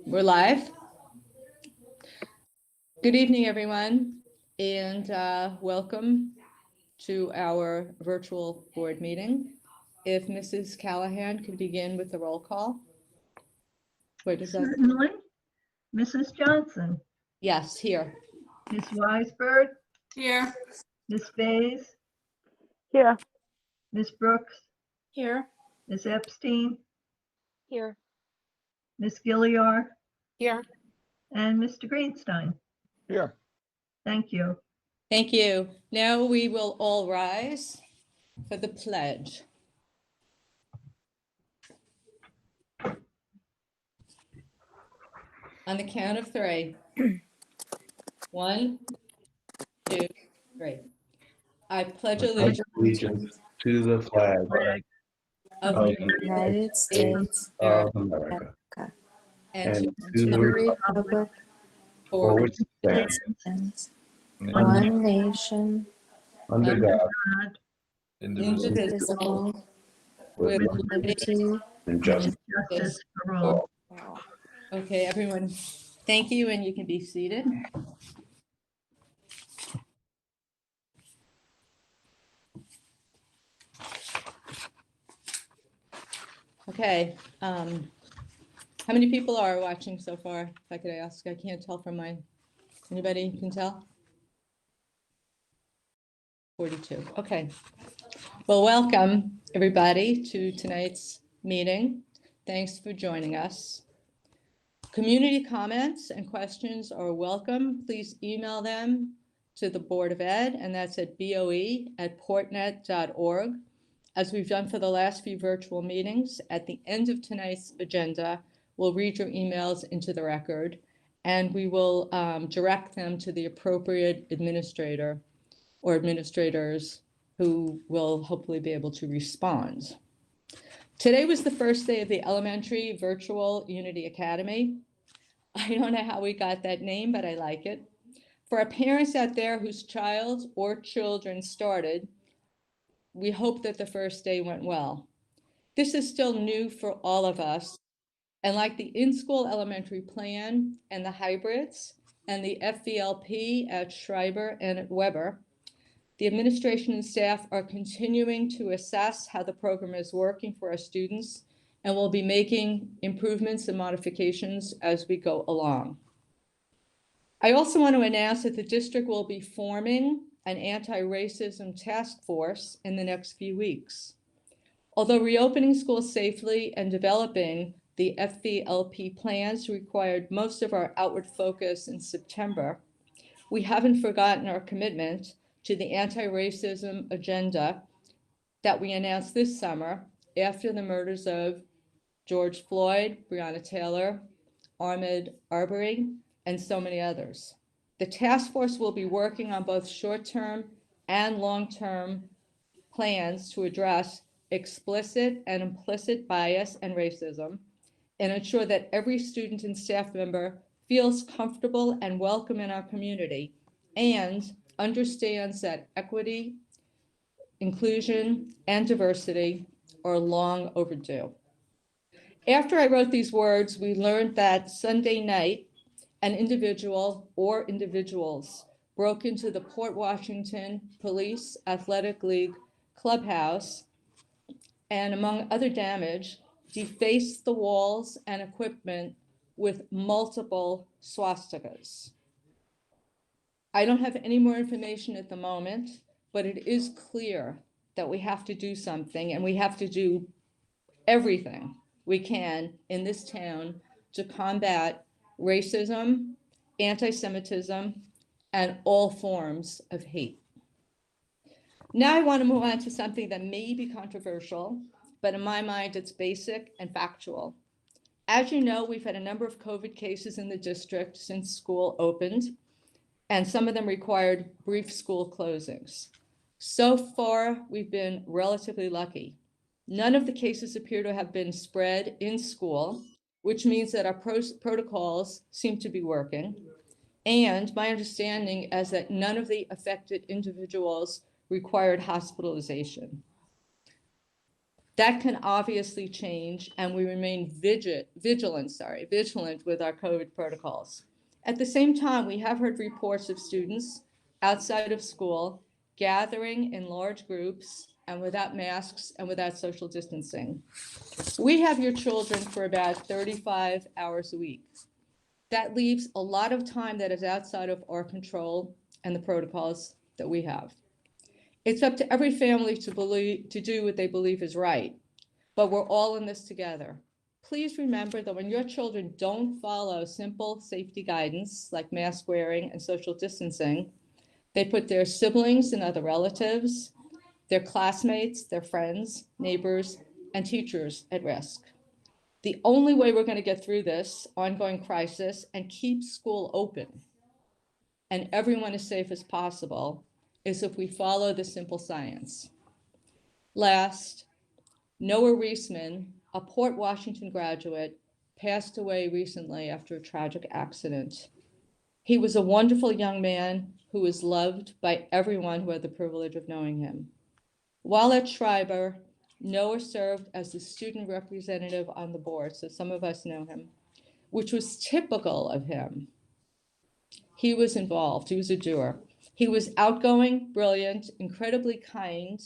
We're live. Good evening, everyone, and welcome to our virtual board meeting. If Mrs. Callahan could begin with the roll call. Where does that? Certainly. Mrs. Johnson. Yes, here. Ms. Weisberg. Here. Ms. Fays. Here. Ms. Brooks. Here. Ms. Epstein. Here. Ms. Gilliar. Here. And Mr. Greenstein. Here. Thank you. Thank you. Now we will all rise for the pledge. On the count of three. 1, 2, 3. I pledge Allegiance to the flag of of the the United States of America and and to to the republic Republic for for which it and stands, one nation, under God, God, indivisible, indivisible, with with liberty. liberty and justice justice for all. for all. Okay, everyone, thank you, and you can be seated. Okay, how many people are watching so far? If I could ask, I can't tell from my, anybody can tell? 42, okay. Well, welcome, everybody, to tonight's meeting. Thanks for joining us. Community comments and questions are welcome. Please email them to the Board of Ed, and that's at boe@portnet.org. As we've done for the last few virtual meetings, at the end of tonight's agenda, we'll read your emails into the record, and we will direct them to the appropriate administrator or administrators who will hopefully be able to respond. Today was the first day of the elementary virtual Unity Academy. I don't know how we got that name, but I like it. For our parents out there whose child or children started, we hope that the first day went well. This is still new for all of us. And like the in-school elementary plan and the hybrids and the FVLP at Schreiber and at Weber, the administration and staff are continuing to assess how the program is working for our students, and we'll be making improvements and modifications as we go along. I also want to announce that the district will be forming an anti-racism task force in the next few weeks. Although reopening schools safely and developing the FVLP plans required most of our outward focus in September, we haven't forgotten our commitment to the anti-racism agenda that we announced this summer after the murders of George Floyd, Breonna Taylor, Ahmaud Arbery, and so many others. The task force will be working on both short-term and long-term plans to address explicit and implicit bias and racism and ensure that every student and staff member feels comfortable and welcome in our community and understands that equity, inclusion, and diversity are long overdue. After I wrote these words, we learned that Sunday night, an individual or individuals broke into the Port Washington Police Athletic League clubhouse and, among other damage, defaced the walls and equipment with multiple swastikas. I don't have any more information at the moment, but it is clear that we have to do something, and we have to do everything we can in this town to combat racism, anti-Semitism, and all forms of hate. Now I want to move on to something that may be controversial, but in my mind, it's basic and factual. As you know, we've had a number of COVID cases in the district since school opened, and some of them required brief school closings. So far, we've been relatively lucky. None of the cases appear to have been spread in school, which means that our protocols seem to be working. And my understanding is that none of the affected individuals required hospitalization. That can obviously change, and we remain vigilant with our COVID protocols. At the same time, we have heard reports of students outside of school gathering in large groups and without masks and without social distancing. We have your children for about 35 hours a week. That leaves a lot of time that is outside of our control and the protocols that we have. It's up to every family to do what they believe is right, but we're all in this together. Please remember that when your children don't follow simple safety guidance like mask wearing and social distancing, they put their siblings and other relatives, their classmates, their friends, neighbors, and teachers at risk. The only way we're going to get through this ongoing crisis and keep school open and everyone as safe as possible is if we follow the simple science. Last, Noah Reisman, a Port Washington graduate, passed away recently after a tragic accident. He was a wonderful young man who was loved by everyone who had the privilege of knowing him. While at Schreiber, Noah served as the student representative on the board, so some of us know him, which was typical of him. He was involved, he was a doer. He was outgoing, brilliant, incredibly kind,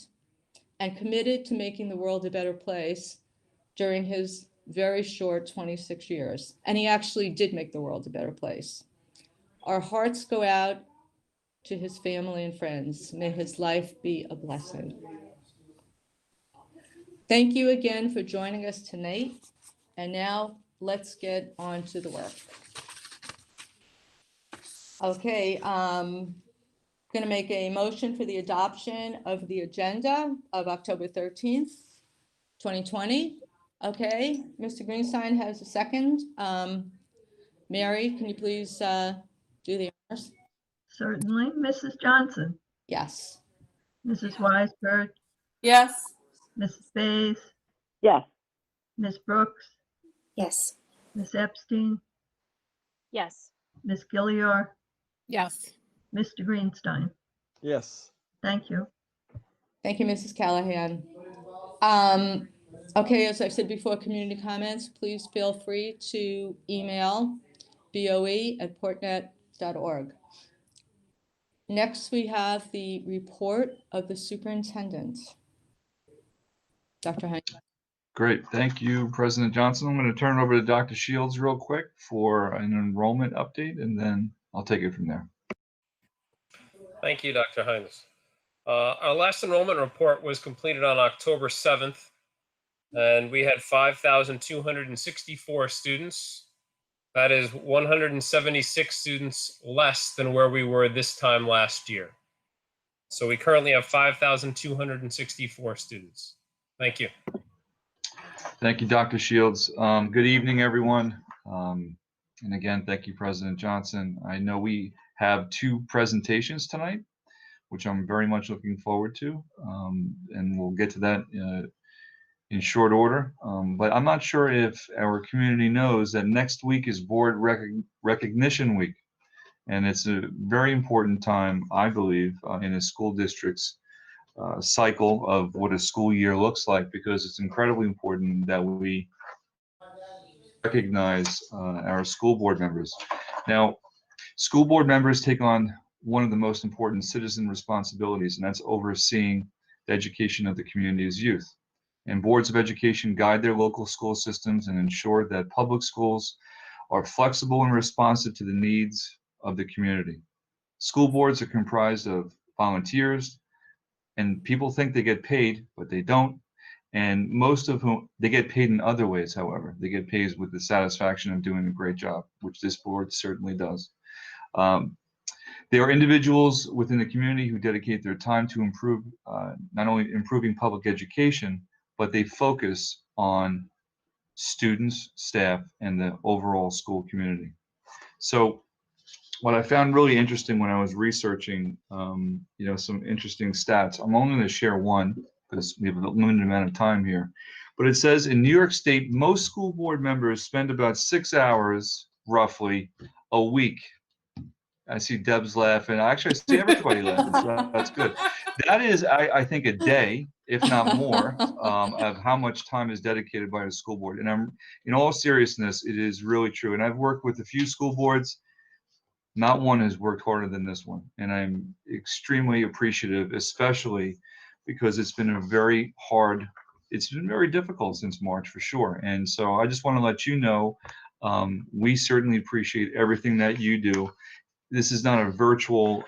and committed to making the world a better place during his very short 26 years. And he actually did make the world a better place. Our hearts go out to his family and friends. May his life be a blessing. Thank you again for joining us tonight. And now let's get on to the work. Okay, going to make a motion for the adoption of the agenda of October 13th, 2020. Okay, Mr. Greenstein has a second. Mary, can you please do the honors? Certainly. Mrs. Johnson, Yes. Mrs. Weisberg, Yes. Mrs. Bays, Yes. Ms. Brooks, Yes. Ms. Epstein, Yes. Ms. Gilliar, Yes. Mr. Greenstein. Yes. Thank you. Thank you, Mrs. Callahan. Okay, as I've said before, community comments, please feel free to email boe@portnet.org. Next, we have the report of the superintendent. Dr. Hines. Great. Thank you, President Johnson. I'm going to turn it over to Dr. Shields real quick for an enrollment update, and then I'll take it from there. Thank you, Dr. Hines. Our last enrollment report was completed on October 7th, and we had 5,264 students. That is 176 students less than where we were this time last year. So we currently have 5,264 students. Thank you. Thank you, Dr. Shields. Good evening, everyone. And again, thank you, President Johnson. I know we have two presentations tonight, which I'm very much looking forward to. And we'll get to that in short order. But I'm not sure if our community knows that next week is Board Recognition Week. And it's a very important time, I believe, in a school district's cycle of what a school year looks like, because it's incredibly important that we recognize our school board members. Now, school board members take on one of the most important citizen responsibilities, and that's overseeing the education of the community's youth. And boards of education guide their local school systems and ensure that public schools are flexible and responsive to the needs of the community. School boards are comprised of volunteers, and people think they get paid, but they don't. And most of whom, they get paid in other ways, however. They get paid with the satisfaction of doing a great job, which this board certainly does. There are individuals within the community who dedicate their time to improve, not only improving public education, but they focus on students, staff, and the overall school community. So what I found really interesting when I was researching, some interesting stats. I'm only going to share one because we have a limited amount of time here. But it says in New York State, most school board members spend about 6 hours, roughly, a week. I see Deb's laughing. Actually, I see everybody laughing, so that's good. That is, I think, a day, if not more, of how much time is dedicated by the school board. And I'm, in all seriousness, it is really true. And I've worked with a few school boards. Not one has worked harder than this one. And I'm extremely appreciative, especially because it's been very difficult since March for sure. And so I just want to let you know, we certainly appreciate everything that you do. This is not a virtual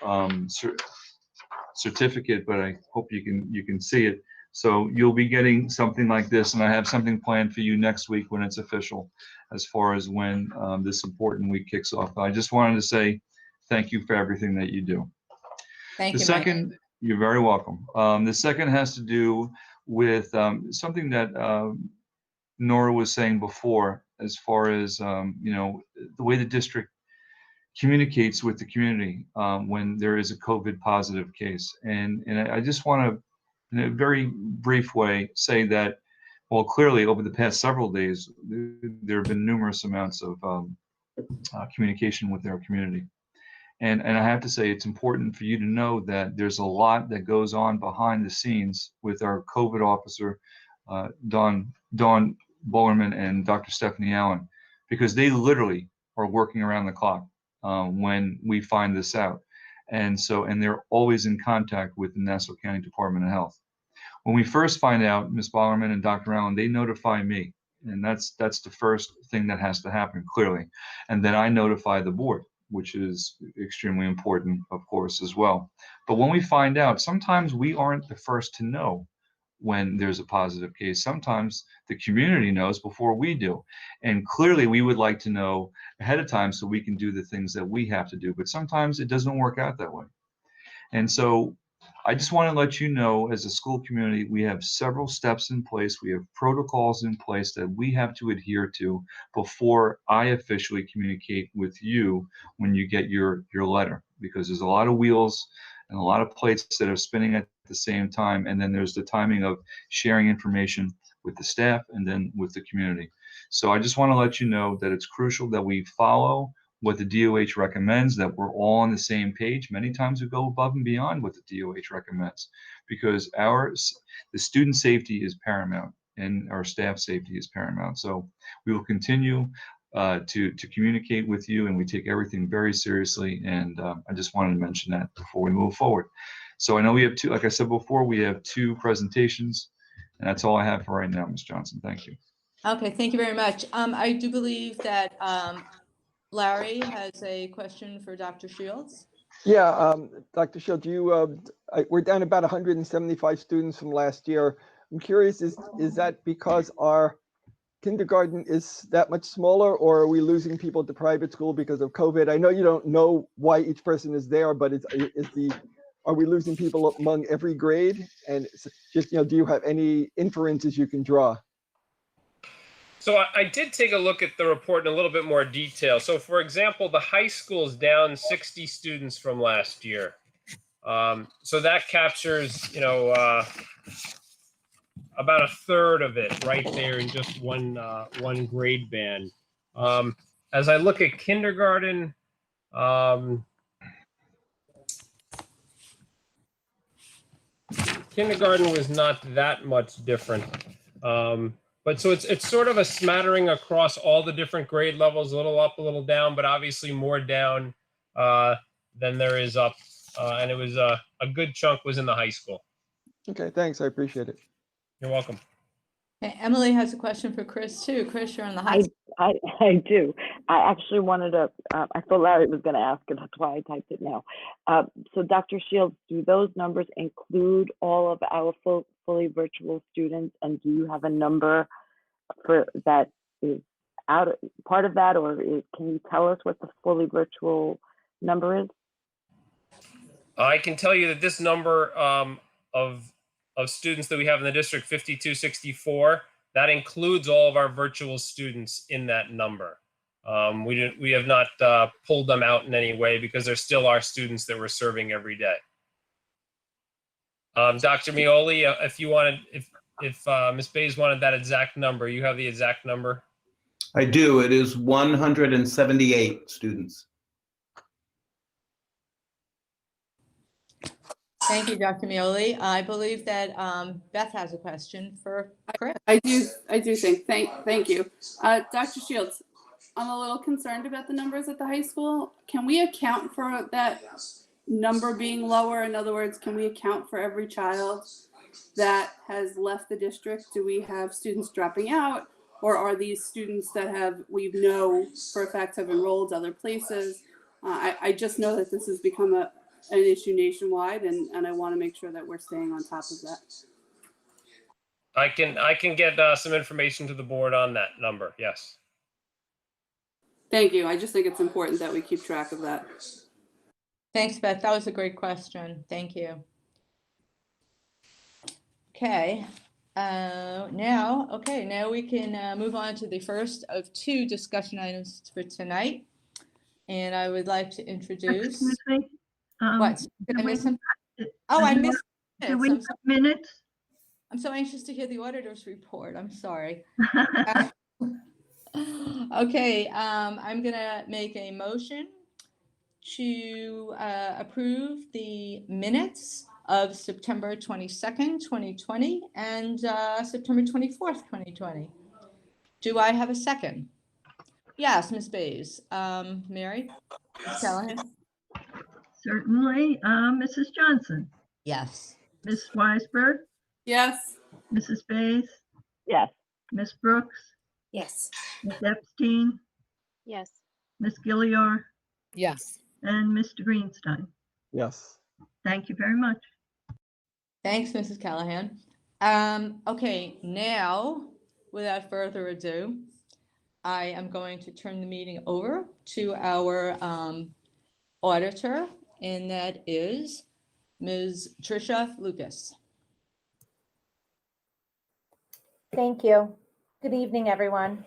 certificate, but I hope you can see it. So you'll be getting something like this, and I have something planned for you next week when it's official, as far as when this important week kicks off. I just wanted to say thank you for everything that you do. Thank The you, Mike. second, you're very welcome. The second has to do with something that Nora was saying before, as far as the way the district communicates with the community when there is a COVID positive case. And I just want to, in a very brief way, say that, well, clearly over the past several days, there have been numerous amounts of communication with our community. And I have to say, it's important for you to know that there's a lot that goes on behind the scenes with our COVID officer, Dawn Bowerman and Dr. Stephanie Allen, because they literally are working around the clock when we find this out. And they're always in contact with the Nassau County Department of Health. When we first find out, Ms. Bowerman and Dr. Allen, they notify me. And that's the first thing that has to happen, clearly. And then I notify the board, which is extremely important, of course, as well. But when we find out, sometimes we aren't the first to know when there's a positive case. Sometimes the community knows before we do. And clearly we would like to know ahead of time so we can do the things that we have to do. But sometimes it doesn't work out that way. And so I just want to let you know, as a school community, we have several steps in place. We have protocols in place that we have to adhere to before I officially communicate with you when you get your letter, because there's a lot of wheels and a lot of plates that are spinning at the same time. And then there's the timing of sharing information with the staff and then with the community. So I just want to let you know that it's crucial that we follow what the DOH recommends, that we're all on the same page. Many times we go above and beyond what the DOH recommends, because the student safety is paramount and our staff safety is paramount. So we will continue to communicate with you, and we take everything very seriously. And I just wanted to mention that before we move forward. So I know we have two, like I said before, we have two presentations, and that's all I have for right now, Ms. Johnson. Thank you. Okay, thank you very much. I do believe that Larry has a question for Dr. Shields. Yeah, Dr. Shields, we're down about 175 students from last year. I'm curious, is that because our kindergarten is that much smaller, or are we losing people to private school because of COVID? I know you don't know why each person is there, but are we losing people among every grade? And just, do you have any inferences you can draw? So I did take a look at the report in a little bit more detail. So for example, the high school is down 60 students from last year. So that captures, about a third of it right there in just one grade band. As I look at kindergarten, kindergarten was not that much different. But so it's sort of a smattering across all the different grade levels, a little up, a little down, but obviously more down than there is up. And it was a good chunk was in the high school. Okay, thanks. I appreciate it. You're welcome. Okay, Emily has a question for Chris too. Chris, you're on the hot spot. I do. I actually wanted to, I thought Larry was going to ask it, that's why I typed it now. So Dr. Shields, do those numbers include all of our fully virtual students? And do you have a number for that is part of that, or can you tell us what the fully virtual number is? I can tell you that this number of students that we have in the district, 5264, that includes all of our virtual students in that number. We have not pulled them out in any way because they're still our students that we're serving every day. Dr. Mioli, if you wanted, if Ms. Bays wanted that exact number, you have the exact number? I do. It is 178 students. Thank you, Dr. Meoli. I believe that Beth has a question for Chris. I do think. Thank you. Dr. Shields, I'm a little concerned about the numbers at the high school. Can we account for that number being lower? In other words, can we account for every child that has left the district? Do we have students dropping out, or are these students that we know for a fact have enrolled other places? I just know that this has become an issue nationwide, and I want to make sure that we're staying on top of that. I can get some information to the board on that number. Yes. Thank you. I just think it's important that we keep track of that. Thanks, Beth. That was a great question. Thank you. Okay. Now we can move on to the first of two discussion items for tonight. And I would like to introduce. Excuse me. What? Did I do we- miss something? Oh, I missed Do we minutes. have minutes? I'm so anxious to hear the auditor's report. I'm sorry. Okay, I'm gonna make a motion to approve the minutes of September 22nd, 2020 and September 24th, 2020. Do I have a second? Yes, Ms. Bays. Mary? Ms. Callahan? Certainly. Mrs. Johnson, Yes. Ms. Weisberg, Yes. Mrs. Bays, Yes. Ms. Brooks, Yes. Ms. Epstein, Yes. Ms. Gilliar, Yes. and Mr. Greenstein. Yes. Thank you very much. Thanks, Mrs. Callahan. Okay, now, without further ado, I am going to turn the meeting over to our auditor, and that is Ms. Tricia Lucas. Thank you. Good evening, everyone.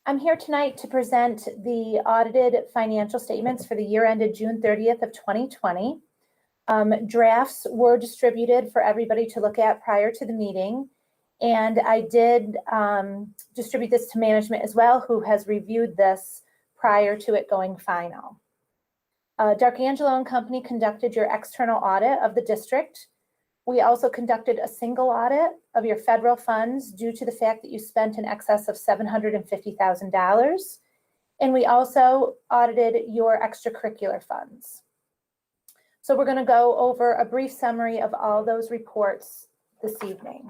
I'm here tonight to present the audited financial statements for the year ended June 30th of 2020. Drafts were distributed for everybody to look at prior to the meeting, and I did distribute this to management as well, who has reviewed this prior to it going final. D'Arcangelo and Company conducted your external audit of the district. We also conducted a single audit of your federal funds due to the fact that you spent in excess of $750,000. And we also audited your extracurricular funds. So we're going to go over a brief summary of all those reports this evening.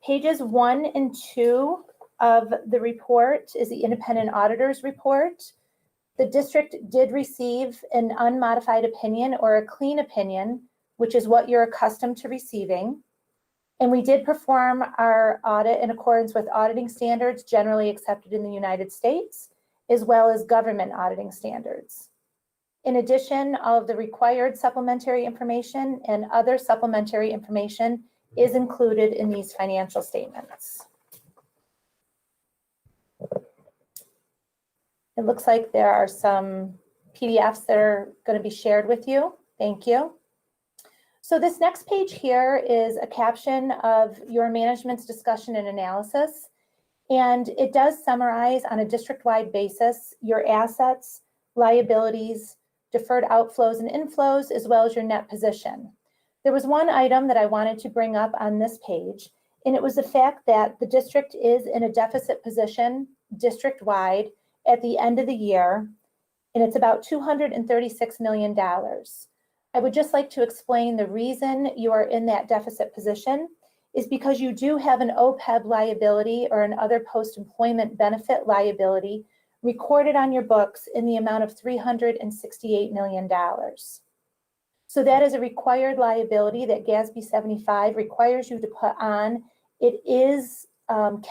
Pages 1 and 2 of the report is the independent auditor's report. The district did receive an unmodified opinion or a clean opinion, which is what you're accustomed to receiving. And we did perform our audit in accordance with auditing standards generally accepted in the United States, as well as government auditing standards. In addition, all of the required supplementary information and other supplementary information is included in these financial statements. It looks like there are some PDFs that are going to be shared with you. Thank you. So this next page here is a caption of your management's discussion and analysis, and it does summarize on a district-wide basis your assets, liabilities, deferred outflows and inflows, as well as your net position. There was one item that I wanted to bring up on this page, and it was the fact that the district is in a deficit position district-wide at the end of the year, and it's about $236 million. I would just like to explain the reason you are in that deficit position is because you do have an OPEB liability or an other post-employment benefit liability recorded on your books in the amount of $368 million. So that is a required liability that GASB 75 requires you to put on. It is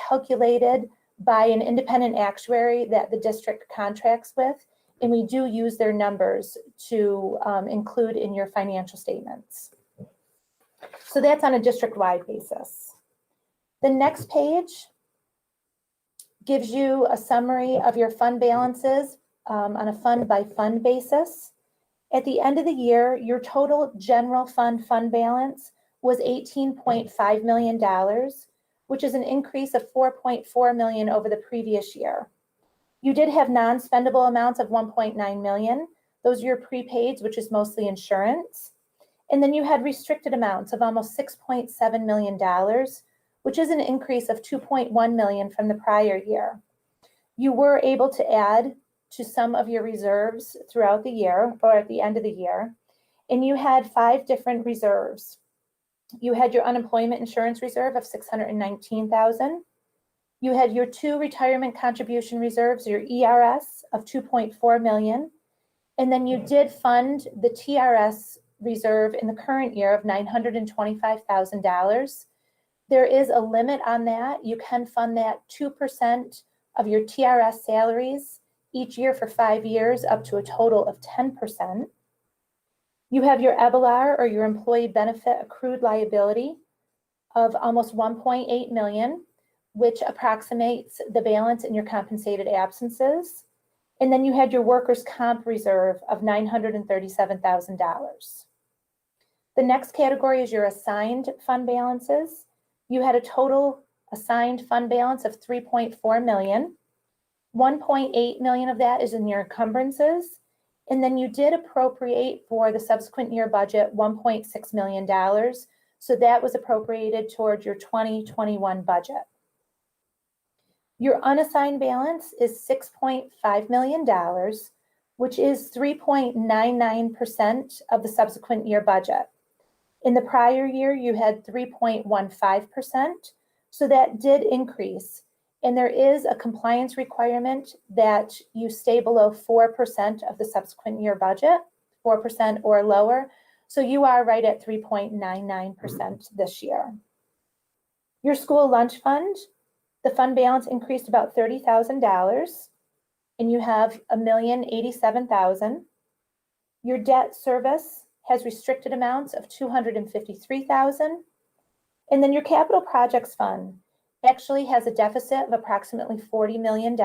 calculated by an independent actuary that the district contracts with, and we do use their numbers to include in your financial statements. So that's on a district-wide basis. The next page gives you a summary of your fund balances on a fund-by-fund basis. At the end of the year, your total general fund balance was $18.5 million, which is an increase of $4.4 million over the previous year. You did have non-spendable amounts of $1.9 million. Those are your prepaids, which is mostly insurance. And then you had restricted amounts of almost $6.7 million, which is an increase of $2.1 million from the prior year. You were able to add to some of your reserves throughout the year or at the end of the year, and you had 5 different reserves. You had your unemployment insurance reserve of $619,000. You had your 2 retirement contribution reserves, your ERS of $2.4 million. And then you did fund the TRS reserve in the current year of $925,000. There is a limit on that. You can fund that 2% of your TRS salaries each year for 5 years, up to a total of 10%. You have your EBLR, or your employee benefit accrued liability, of almost $1.8 million, which approximates the balance in your compensated absences. And then you had your workers' comp reserve of $937,000. The next category is your assigned fund balances. You had a total assigned fund balance of $3.4 million. $1.8 million of that is in your encumbrances. And then you did appropriate for the subsequent year budget $1.6 million. So that was appropriated towards your 2021 budget. Your unassigned balance is $6.5 million, which is 3.99% of the subsequent year budget. In the prior year, you had 3.15%, so that did increase. And there is a compliance requirement that you stay below 4% of the subsequent year budget, 4% or lower. So you are right at 3.99% this year. Your school lunch fund, the fund balance increased about $30,000, and you have $1,087,000. Your debt service has restricted amounts of $253,000. And then your capital projects fund actually has a deficit of approximately $40 million.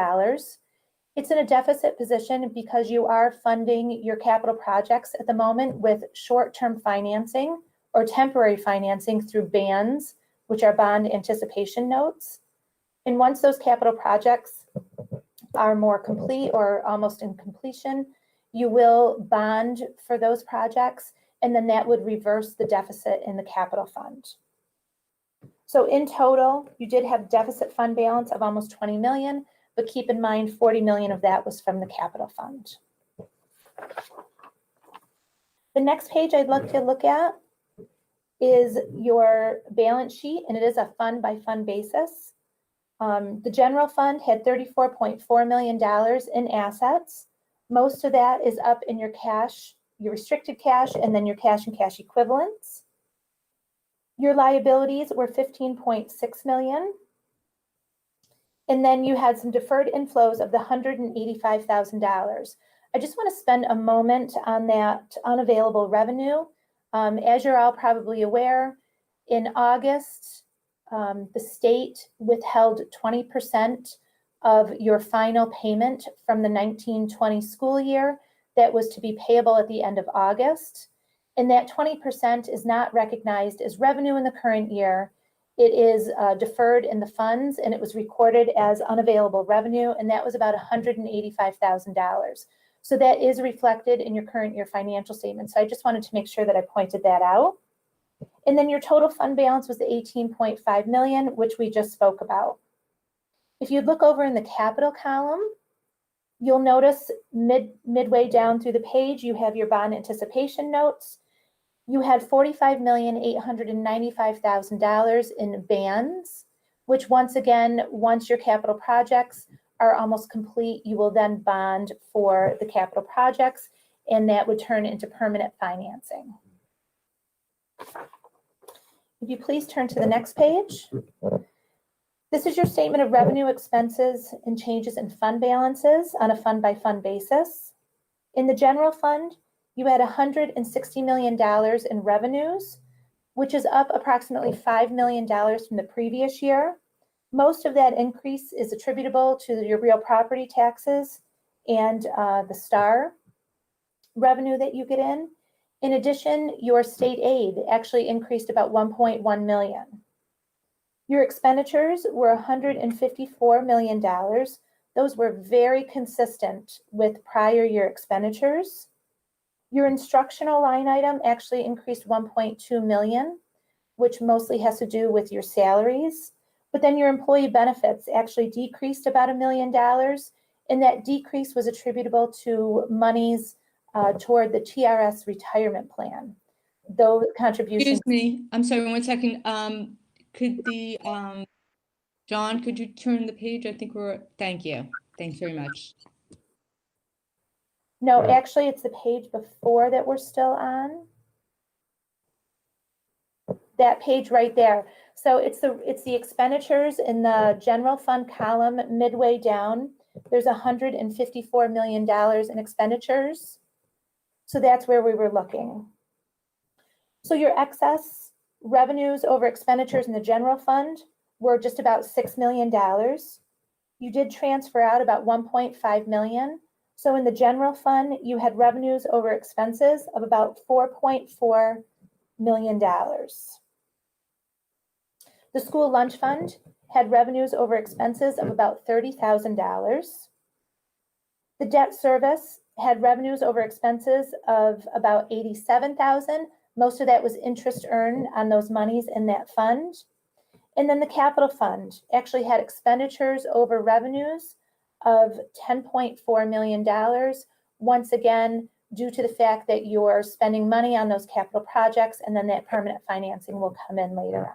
It's in a deficit position because you are funding your capital projects at the moment with short-term financing or temporary financing through BANs, which are bond anticipation notes. And once those capital projects are more complete or almost in completion, you will bond for those projects, and then that would reverse the deficit in the capital fund. So in total, you did have deficit fund balance of almost 20 million, but keep in mind 40 million of that was from the capital fund. The next page I'd like to look at is your balance sheet, and it is a fund by fund basis. The general fund had $34.4 million in assets. Most of that is up in your cash, your restricted cash, and then your cash and cash equivalents. Your liabilities were $15.6 million. And then you had some deferred inflows of the $185,000. I just want to spend a moment on that unavailable revenue. As you're all probably aware, in August, the state withheld 20% of your final payment from the 1920 school year that was to be payable at the end of August. And that 20% is not recognized as revenue in the current year. It is deferred in the funds, and it was recorded as unavailable revenue, and that was about $185,000. So that is reflected in your current year financial statement. So I just wanted to make sure that I pointed that out. And then your total fund balance was the $18.5 million, which we just spoke about. If you look over in the capital column, you'll notice midway down through the page, you have your bond anticipation notes. You had $45,895,000 in bands, which once again, once your capital projects are almost complete, you will then bond for the capital projects, and that would turn into permanent financing. If you please turn to the next page. This is your statement of revenue, expenses, and changes in fund balances on a fund by fund basis. In the general fund, you had $160 million in revenues, which is up approximately $5 million from the previous year. Most of that increase is attributable to your real property taxes and the STAR revenue that you get in. In addition, your state aid actually increased about $1.1 million. Your expenditures were $154 million. Those were very consistent with prior year expenditures. Your instructional line item actually increased 1.2 million, which mostly has to do with your salaries. But then your employee benefits actually decreased about $1 million, and that decrease was attributable to monies toward the TRS retirement plan. Those contributions. Excuse me, I'm sorry, 1 second. Could the, John, could you turn the page? I think thank you. Thanks very much. No, actually, it's the page before that we're still on. That page right there. So it's the expenditures in the general fund column midway down. There's $154 million in expenditures. So that's where we were looking. So your excess revenues over expenditures in the general fund were just about $6 million. You did transfer out about 1.5 million. So in the general fund, you had revenues over expenses of about $4.4 million. The school lunch fund had revenues over expenses of about $30,000. The debt service had revenues over expenses of about $87,000. Most of that was interest earned on those monies in that fund. And then the capital fund actually had expenditures over revenues of $10.4 million. Once again, due to the fact that you're spending money on those capital projects, and then that permanent financing will come in later on.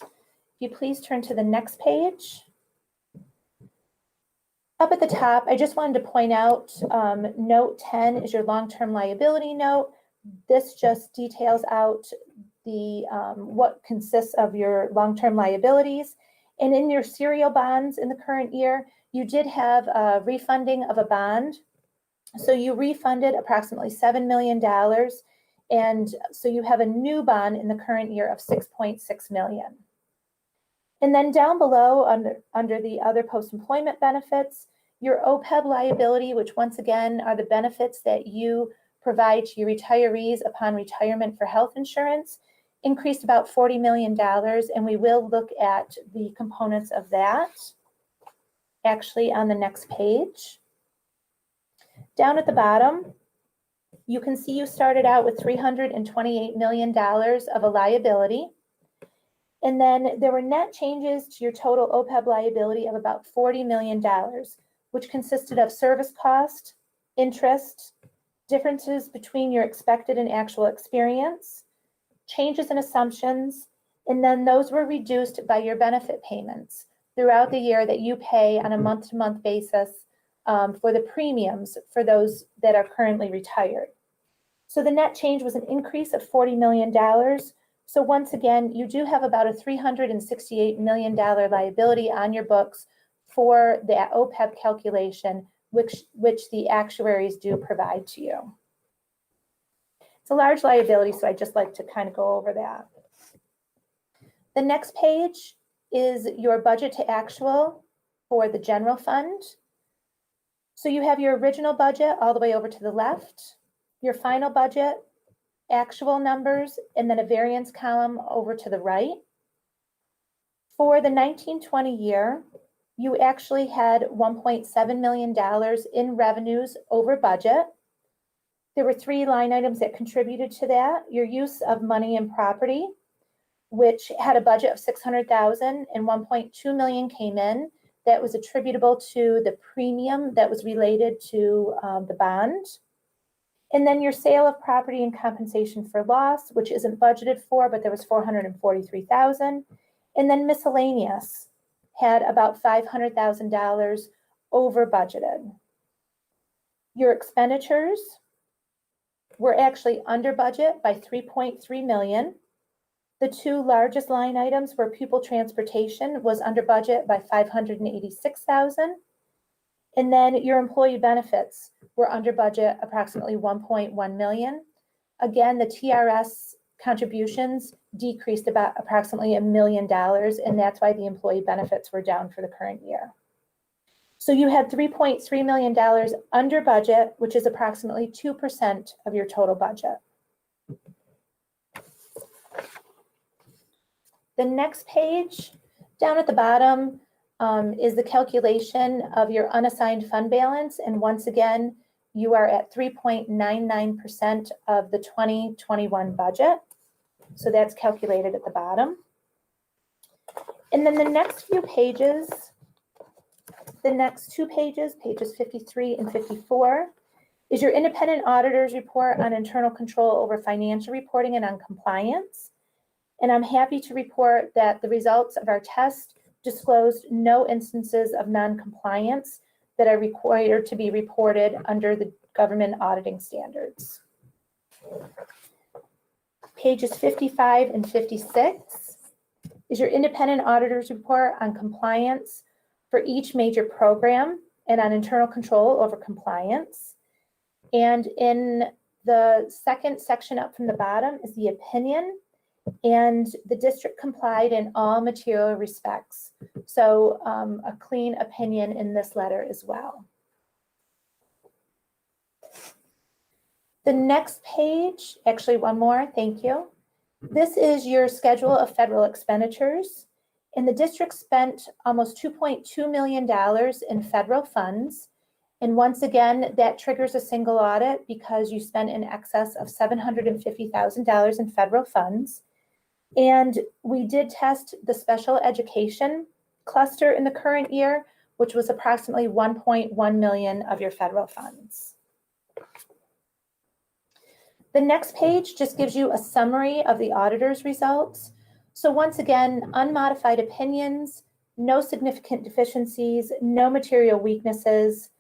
If you please turn to the next page. Up at the top, I just wanted to point out note 10 is your long-term liability note. This just details out the what consists of your long-term liabilities. And in your serial bonds in the current year, you did have a refunding of a bond. So you refunded approximately $7 million. And so you have a new bond in the current year of $6.6 million. And then down below under the other post-employment benefits, your OPEB liability, which once again are the benefits that you provide to your retirees upon retirement for health insurance, increased about $40 million. And we will look at the components of that actually on the next page. Down at the bottom, you can see you started out with $328 million of a liability. And then there were net changes to your total OPEB liability of about $40 million, which consisted of service cost, interest, differences between your expected and actual experience, changes in assumptions, and then those were reduced by your benefit payments throughout the year that you pay on a month-to-month basis for the premiums for those that are currently retired. So the net change was an increase of $40 million. So once again, you do have about a $368 million liability on your books for that OPEB calculation, which the actuaries do provide to you. It's a large liability, so I'd just like to kind of go over that. The next page is your budget to actual for the general fund. So you have your original budget all the way over to the left, your final budget, actual numbers, and then a variance column over to the right. For the 1920 year, you actually had $1.7 million in revenues over budget. There were 3 line items that contributed to that. Your use of money and property, which had a budget of $600,000 and $1.2 million came in. That was attributable to the premium that was related to the bond. And then your sale of property and compensation for loss, which isn't budgeted for, but there was $443,000. And then miscellaneous had about $500,000 over budgeted. Your expenditures were actually under budget by $3.3 million. The 2 largest line items were pupil transportation was under budget by $586,000. And then your employee benefits were under budget approximately $1.1 million. Again, the TRS contributions decreased about approximately $1 million, and that's why the employee benefits were down for the current year. So you had $3.3 million under budget, which is approximately 2% of your total budget. The next page, down at the bottom, is the calculation of your unassigned fund balance. And once again, you are at 3.99% of the 2021 budget. So that's calculated at the bottom. And then the next few pages, the next two pages, pages 53 and 54, is your independent auditor's report on internal control over financial reporting and on compliance. And I'm happy to report that the results of our test disclosed no instances of non-compliance that are required to be reported under the government auditing standards. Pages 55 and 56 is your independent auditor's report on compliance for each major program and on internal control over compliance. And in the second section up from the bottom is the opinion, and the district complied in all material respects. So a clean opinion in this letter as well. The next page, actually one more, thank you. This is your schedule of federal expenditures. And the district spent almost $2.2 million in federal funds. And once again, that triggers a single audit because you spent in excess of $750,000 in federal funds. And we did test the special education cluster in the current year, which was approximately 1.1 million of your federal funds. The next page just gives you a summary of the auditor's results. So once again, unmodified opinions, no significant deficiencies, no material weaknesses.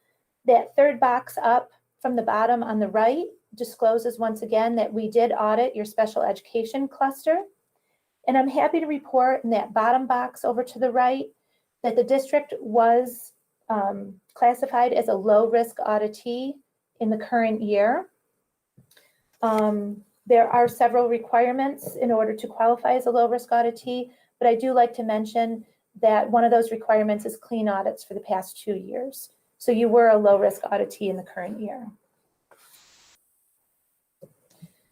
That third box up from the bottom on the right discloses once again that we did audit your special education cluster. And I'm happy to report in that bottom box over to the right that the district was classified as a low-risk auditee in the current year. There are several requirements in order to qualify as a low-risk auditee, but I do like to mention that one of those requirements is clean audits for the past 2 years. So you were a low-risk auditee in the current year.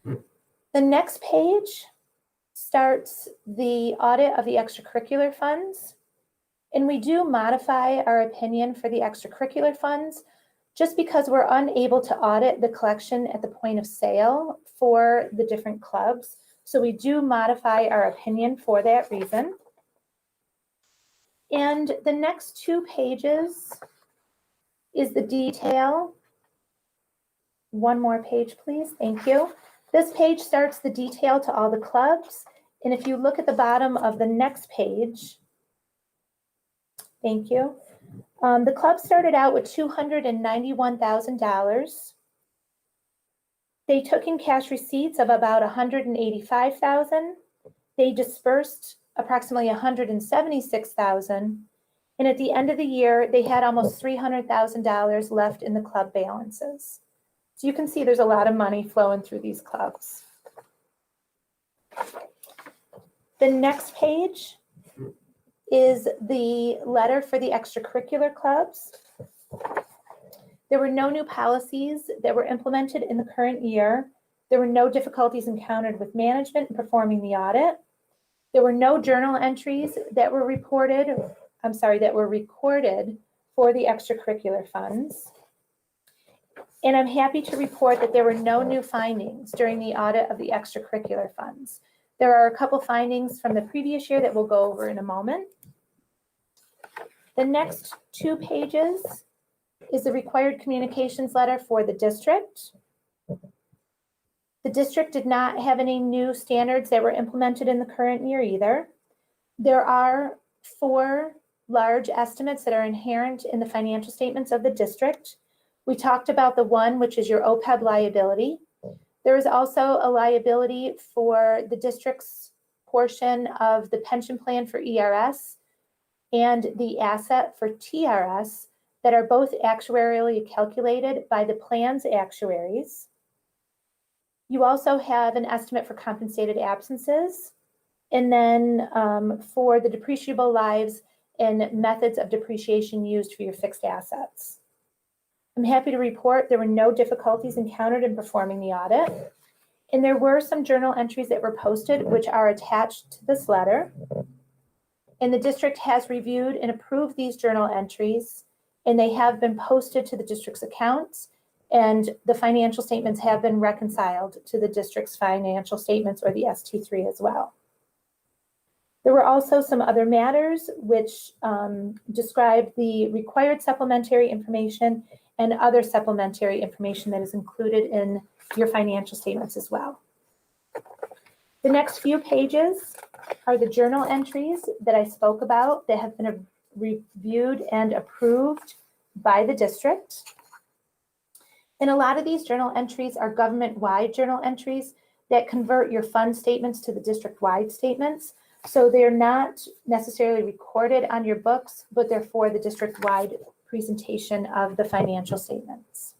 The next page starts the audit of the extracurricular funds. And we do modify our opinion for the extracurricular funds just because we're unable to audit the collection at the point of sale for the different clubs. So we do modify our opinion for that reason. And the next 2 pages is the detail. One more page, please. Thank you. This page starts the detail to all the clubs. And if you look at the bottom of the next page, thank you. The club started out with $291,000. They took in cash receipts of about $185,000. They dispersed approximately $176,000. And at the end of the year, they had almost $300,000 left in the club balances. So you can see there's a lot of money flowing through these clubs. The next page is the letter for the extracurricular clubs. There were no new policies that were implemented in the current year. There were no difficulties encountered with management in performing the audit. There were no journal entries that were recorded for the extracurricular funds. And I'm happy to report that there were no new findings during the audit of the extracurricular funds. There are a couple findings from the previous year that we'll go over in a moment. The next 2 pages is the required communications letter for the district. The district did not have any new standards that were implemented in the current year either. There are 4 large estimates that are inherent in the financial statements of the district. We talked about the one, which is your OPEB liability. There is also a liability for the district's portion of the pension plan for ERS and the asset for TRS that are both actuarially calculated by the plan's actuaries. You also have an estimate for compensated absences, and then for the depreciable lives and methods of depreciation used for your fixed assets. I'm happy to report there were no difficulties encountered in performing the audit, and there were some journal entries that were posted which are attached to this letter. And the district has reviewed and approved these journal entries, and they have been posted to the district's accounts And the financial statements have been reconciled to the district's financial statements, or the ST3 as well. There were also some other matters which describe the required supplementary information and other supplementary information that is included in your financial statements as well. The next few pages are the journal entries that I spoke about that have been reviewed and approved by the district. And a lot of these journal entries are government-wide journal entries that convert your fund statements to the district-wide statements. So they're not necessarily recorded on your books, but they're for the district-wide presentation of the financial statements.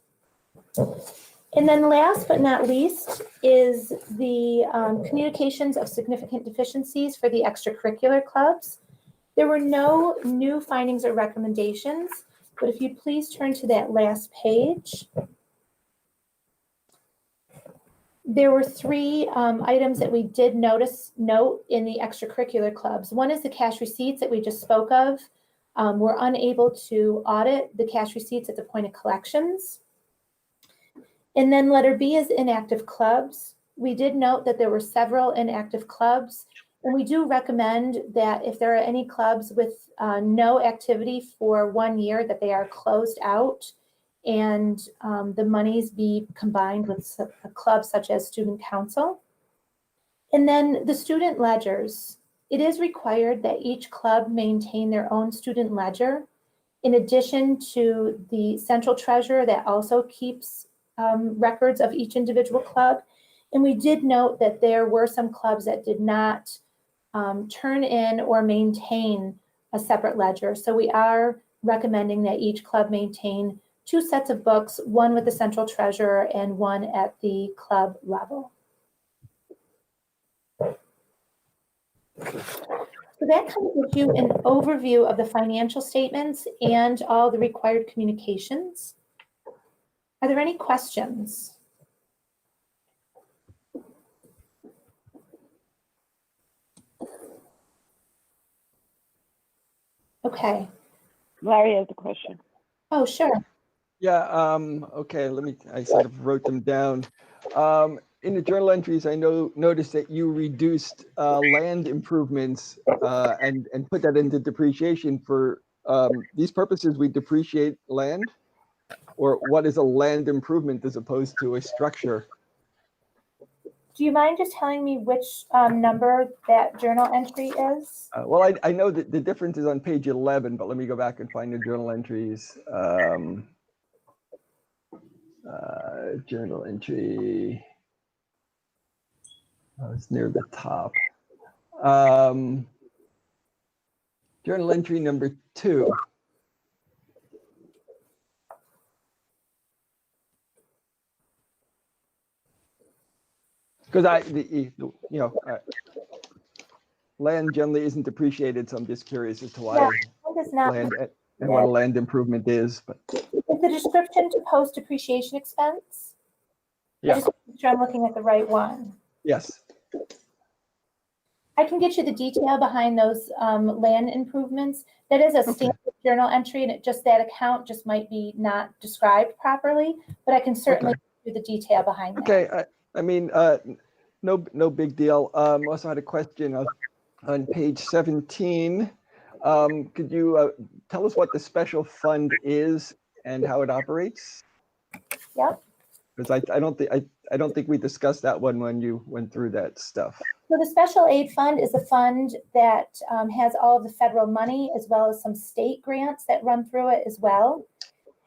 And then last but not least is the communications of significant deficiencies for the extracurricular clubs. There were no new findings or recommendations, but if you'd please turn to that last page. There were three items that we did note in the extracurricular clubs. One is the cash receipts that we just spoke of. We're unable to audit the cash receipts at the point of collections. And then letter B is inactive clubs. We did note that there were several inactive clubs, and we do recommend that if there are any clubs with no activity for 1 year, that they are closed out and the monies be combined with a club such as student council. And then the student ledgers. It is required that each club maintain their own student ledger, in addition to the central treasurer that also keeps records of each individual club. And we did note that there were some clubs that did not turn in or maintain a separate ledger. So we are recommending that each club maintain 2 sets of books, one with the central treasurer and one at the club level. So that kind of gives you an overview of the financial statements and all the required communications. Are there any questions? Okay. Larry has a question. Oh, sure. Yeah, okay, I sort of wrote them down. In the journal entries, I noticed that you reduced land improvements and put that into depreciation. For these purposes, we depreciate land? Or what is a land improvement as opposed to a structure? Do you mind just telling me which number that journal entry is? Well, I know that the difference is on page 11, but let me go back and find the journal entries. Journal entry. Oh, it's near the top. Journal entry number 2. Because land generally isn't depreciated, so I'm just curious as to why land and what a land improvement is. But is the description to post depreciation expense? Yeah. I just want to make sure I'm looking at the right one. Yes. I can get you the detail behind those land improvements. That is a standard journal entry, and that account just might be not described properly, but I can certainly give you the detail behind that. Okay. I mean, no big deal. Also had a question on page 17. Could you tell us what the special fund is and how it operates? Yep. Because I don't think we discussed that one when you went through that stuff. So the special aid fund is a fund that has all of the federal money as well as some state grants that run through it as well.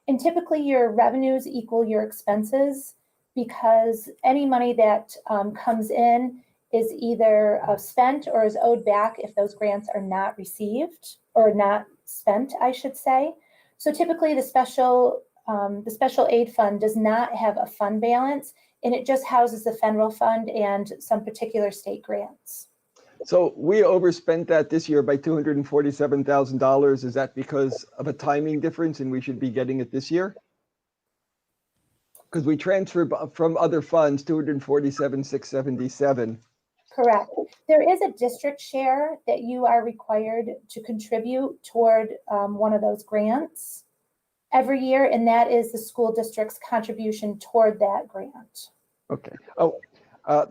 And typically your revenues equal your expenses, because any money that comes in is either spent or is owed back if those grants are not received or not spent, I should say. So typically the special aid fund does not have a fund balance, and it just houses the federal fund and some particular state grants. So we overspent that this year by $247,000. Is that because of a timing difference and we should be getting it this year? Because we transferred from other funds, $247,677. Correct. There is a district share that you are required to contribute toward one of those grants. every year, and that is the school district's contribution toward that grant. Okay. Oh,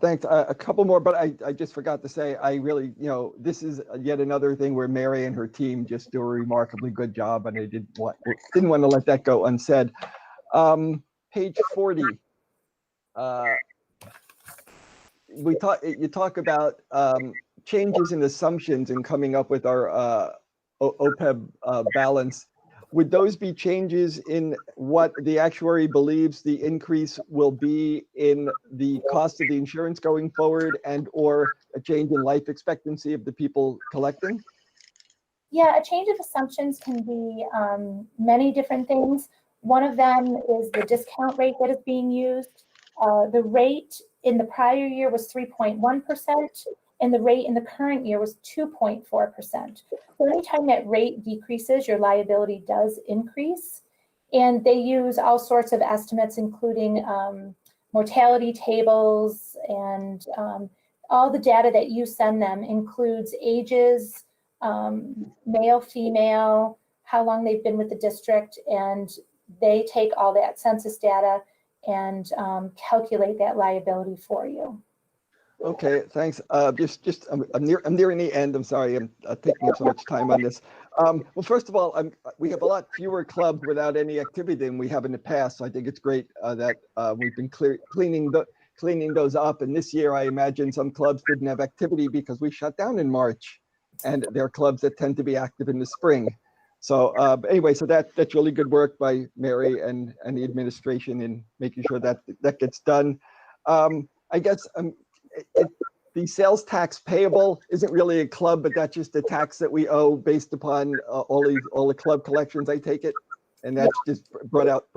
thanks. A couple more, but I just forgot to say, I really, this is yet another thing where Mary and her team just do a remarkably good job, and I didn't want to let that go unsaid. Page 40. You talk about changes in assumptions and coming up with our OPEB balance. Would those be changes in what the actuary believes the increase will be in the cost of the insurance going forward, and or a change in life expectancy of the people collecting? Yeah, a change of assumptions can be many different things. One of them is the discount rate that is being used. The rate in the prior year was 3.1%, and the rate in the current year was 2.4%. So anytime that rate decreases, your liability does increase. And they use all sorts of estimates, including mortality tables, and all the data that you send them includes ages, male, female, how long they've been with the district, and they take all that census data and calculate that liability for you. Okay, thanks. I'm nearing the end. I'm sorry, I'm taking up so much time on this. Well, first of all, we have a lot fewer clubs without any activity than we have in the past. So I think it's great that we've been cleaning those up. And this year, I imagine some clubs didn't have activity because we shut down in March, and there are clubs that tend to be active in the spring. So anyway, so that's really good work by Mary and the administration in making sure that that gets done. I guess the sales tax payable isn't really a club, but that's just a tax that we owe based upon all the club collections, I take it, and that's just brought out.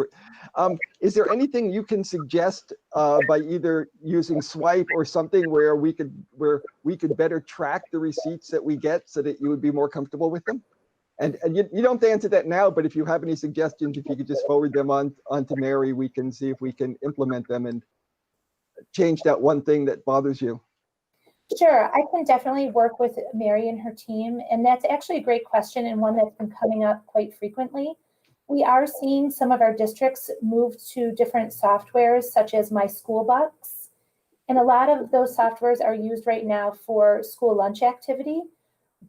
Is there anything you can suggest by either using Swipe or something where we could better track the receipts that we get so that you would be more comfortable with them? And you don't have to answer that now, but if you have any suggestions, if you could just forward them on to Mary, we can see if we can implement them and change that one thing that bothers you. Sure, I can definitely work with Mary and her team, and that's actually a great question and one that's been coming up quite frequently. We are seeing some of our districts move to different softwares such as My School Bucks, and a lot of those softwares are used right now for school lunch activity,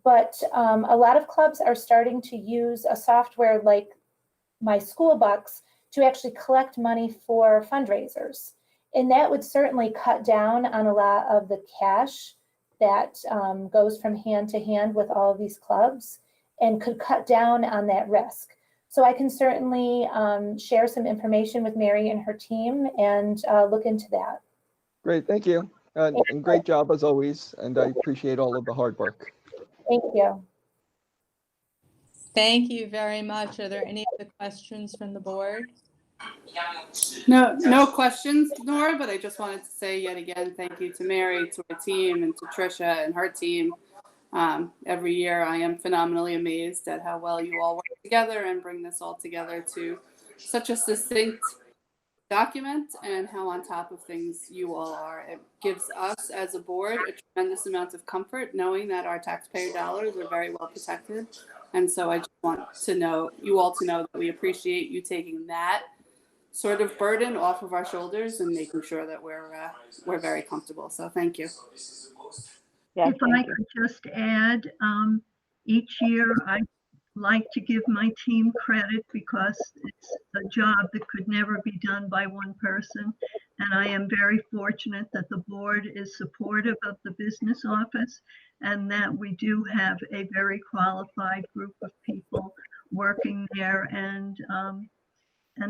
but a lot of clubs are starting to use a software like My School Bucks to actually collect money for fundraisers. And that would certainly cut down on a lot of the cash that goes from hand to hand with all of these clubs, and could cut down on that risk. So I can certainly share some information with Mary and her team and look into that. Great, thank you. And great job as always. And I appreciate all of the hard work. Thank you. Thank you very much. Are there any other questions from the board? No questions, Nora, but I just wanted to say yet again, thank you to Mary, to her team, and to Tricia and her team. Every year I am phenomenally amazed at how well you all work together and bring this all together to such a succinct document, and how on top of things you all are. It gives us as a board a tremendous amount of comfort knowing that our taxpayer dollars are very well protected. And so I just want to know, you all to know, that we appreciate you taking that sort of burden off of our shoulders and making sure that we're very comfortable. So thank you. Yeah, If I could just add, each year I like to give my team credit because it's a job that could never be done by one person. And I am very fortunate that the board is supportive of the business office, and that we do have a very qualified group of people working there, and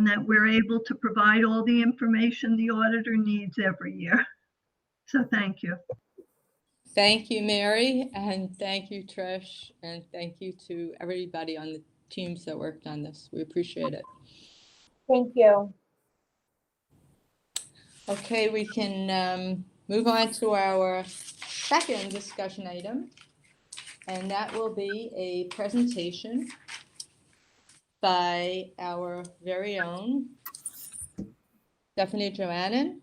that we're able to provide all the information the auditor needs every year. So thank you. Thank you, Mary, and thank you, Trish, and thank you to everybody on the teams that worked on this. We appreciate it. Thank you. Okay, we can move on to our second discussion item, and that will be a presentation by our very own Stephanie Joannan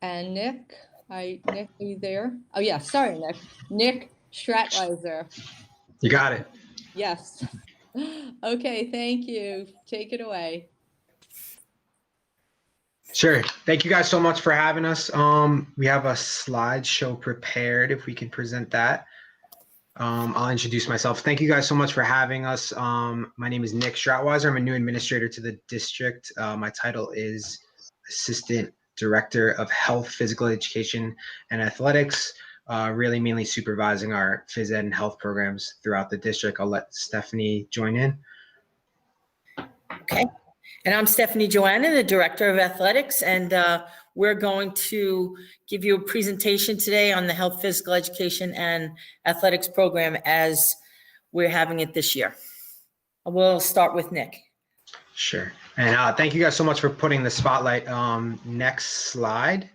and Nick. Nick, are you there? Oh yeah, sorry, Nick. Nick Stratweiser. You got it. Yes. Okay, thank you. Take it away. Sure. Thank you guys so much for having us. We have a slideshow prepared if we can present that. I'll introduce myself. Thank you guys so much for having us. My name is Nick Stratweiser. I'm a new administrator to the district. My title is Assistant Director of Health, Physical Education, and Athletics, really mainly supervising our phys ed and health programs throughout the district. I'll let Stephanie join in. Okay. And I'm Stephanie Joanna, the Director of Athletics, and we're going to give you a presentation today on the Health, Physical Education, and Athletics program as we're having it this year. We'll start with Nick. Sure. And thank you guys so much for putting the spotlight. Next slide.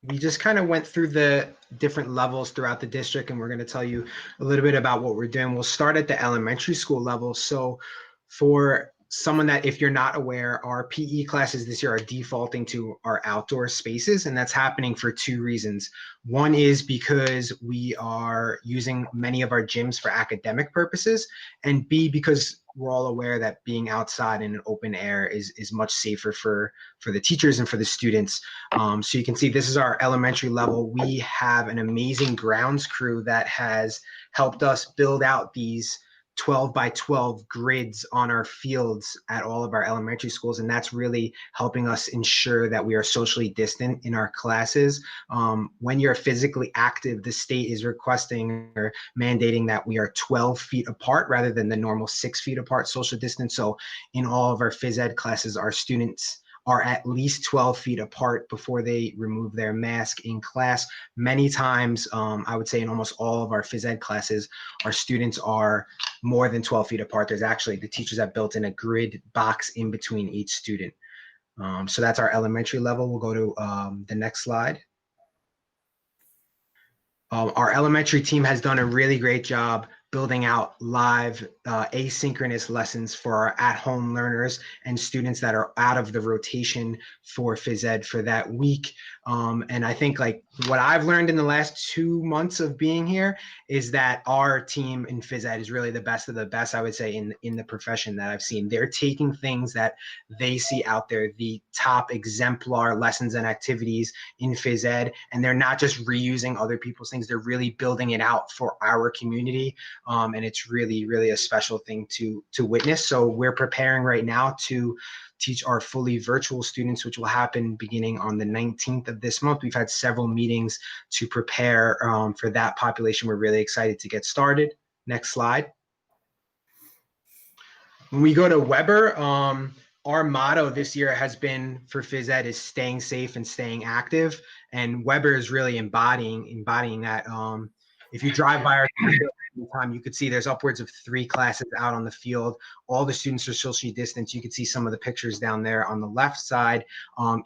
We just kind of went through the different levels throughout the district, and we're going to tell you a little bit about what we're doing. We'll start at the elementary school level. So for someone that, if you're not aware, our PE classes this year are defaulting to our outdoor spaces, and that's happening for two reasons. One is because we are using many of our gyms for academic purposes, and B, because we're all aware that being outside in an open air is much safer for the teachers and for the students. So you can see this is our elementary level. We have an amazing grounds crew that has helped us build out these 12 by 12 grids on our fields at all of our elementary schools, and that's really helping us ensure that we are socially distant in our classes. When you're physically active, the state is requesting or mandating that we are 12 feet apart rather than the normal 6 feet apart social distance. So in all of our phys ed classes, our students are at least 12 feet apart before they remove their mask in class. Many times, I would say in almost all of our phys ed classes, our students are more than 12 feet apart. There's actually, the teachers have built in a grid box in between each student. So that's our elementary level. We'll go to the next slide. Our elementary team has done a really great job building out live asynchronous lessons for our at-home learners and students that are out of the rotation for phys ed for that week. And I think like what I've learned in the last 2 months of being here is that our team in phys ed is really the best of the best, I would say, in the profession that I've seen. They're taking things that they see out there, the top exemplar lessons and activities in phys ed, and they're not just reusing other people's things, they're really building it out for our community. And it's really, really a special thing to witness. So we're preparing right now to teach our fully virtual students, which will happen beginning on the 19th of this month. We've had several meetings to prepare for that population. We're really excited to get started. Next slide. When we go to Weber, our motto this year has been for phys ed is staying safe and staying active. And Weber is really embodying that. If you drive by our time, you could see there's upwards of 3 classes out on the field. All the students are socially distanced. You can see some of the pictures down there on the left side.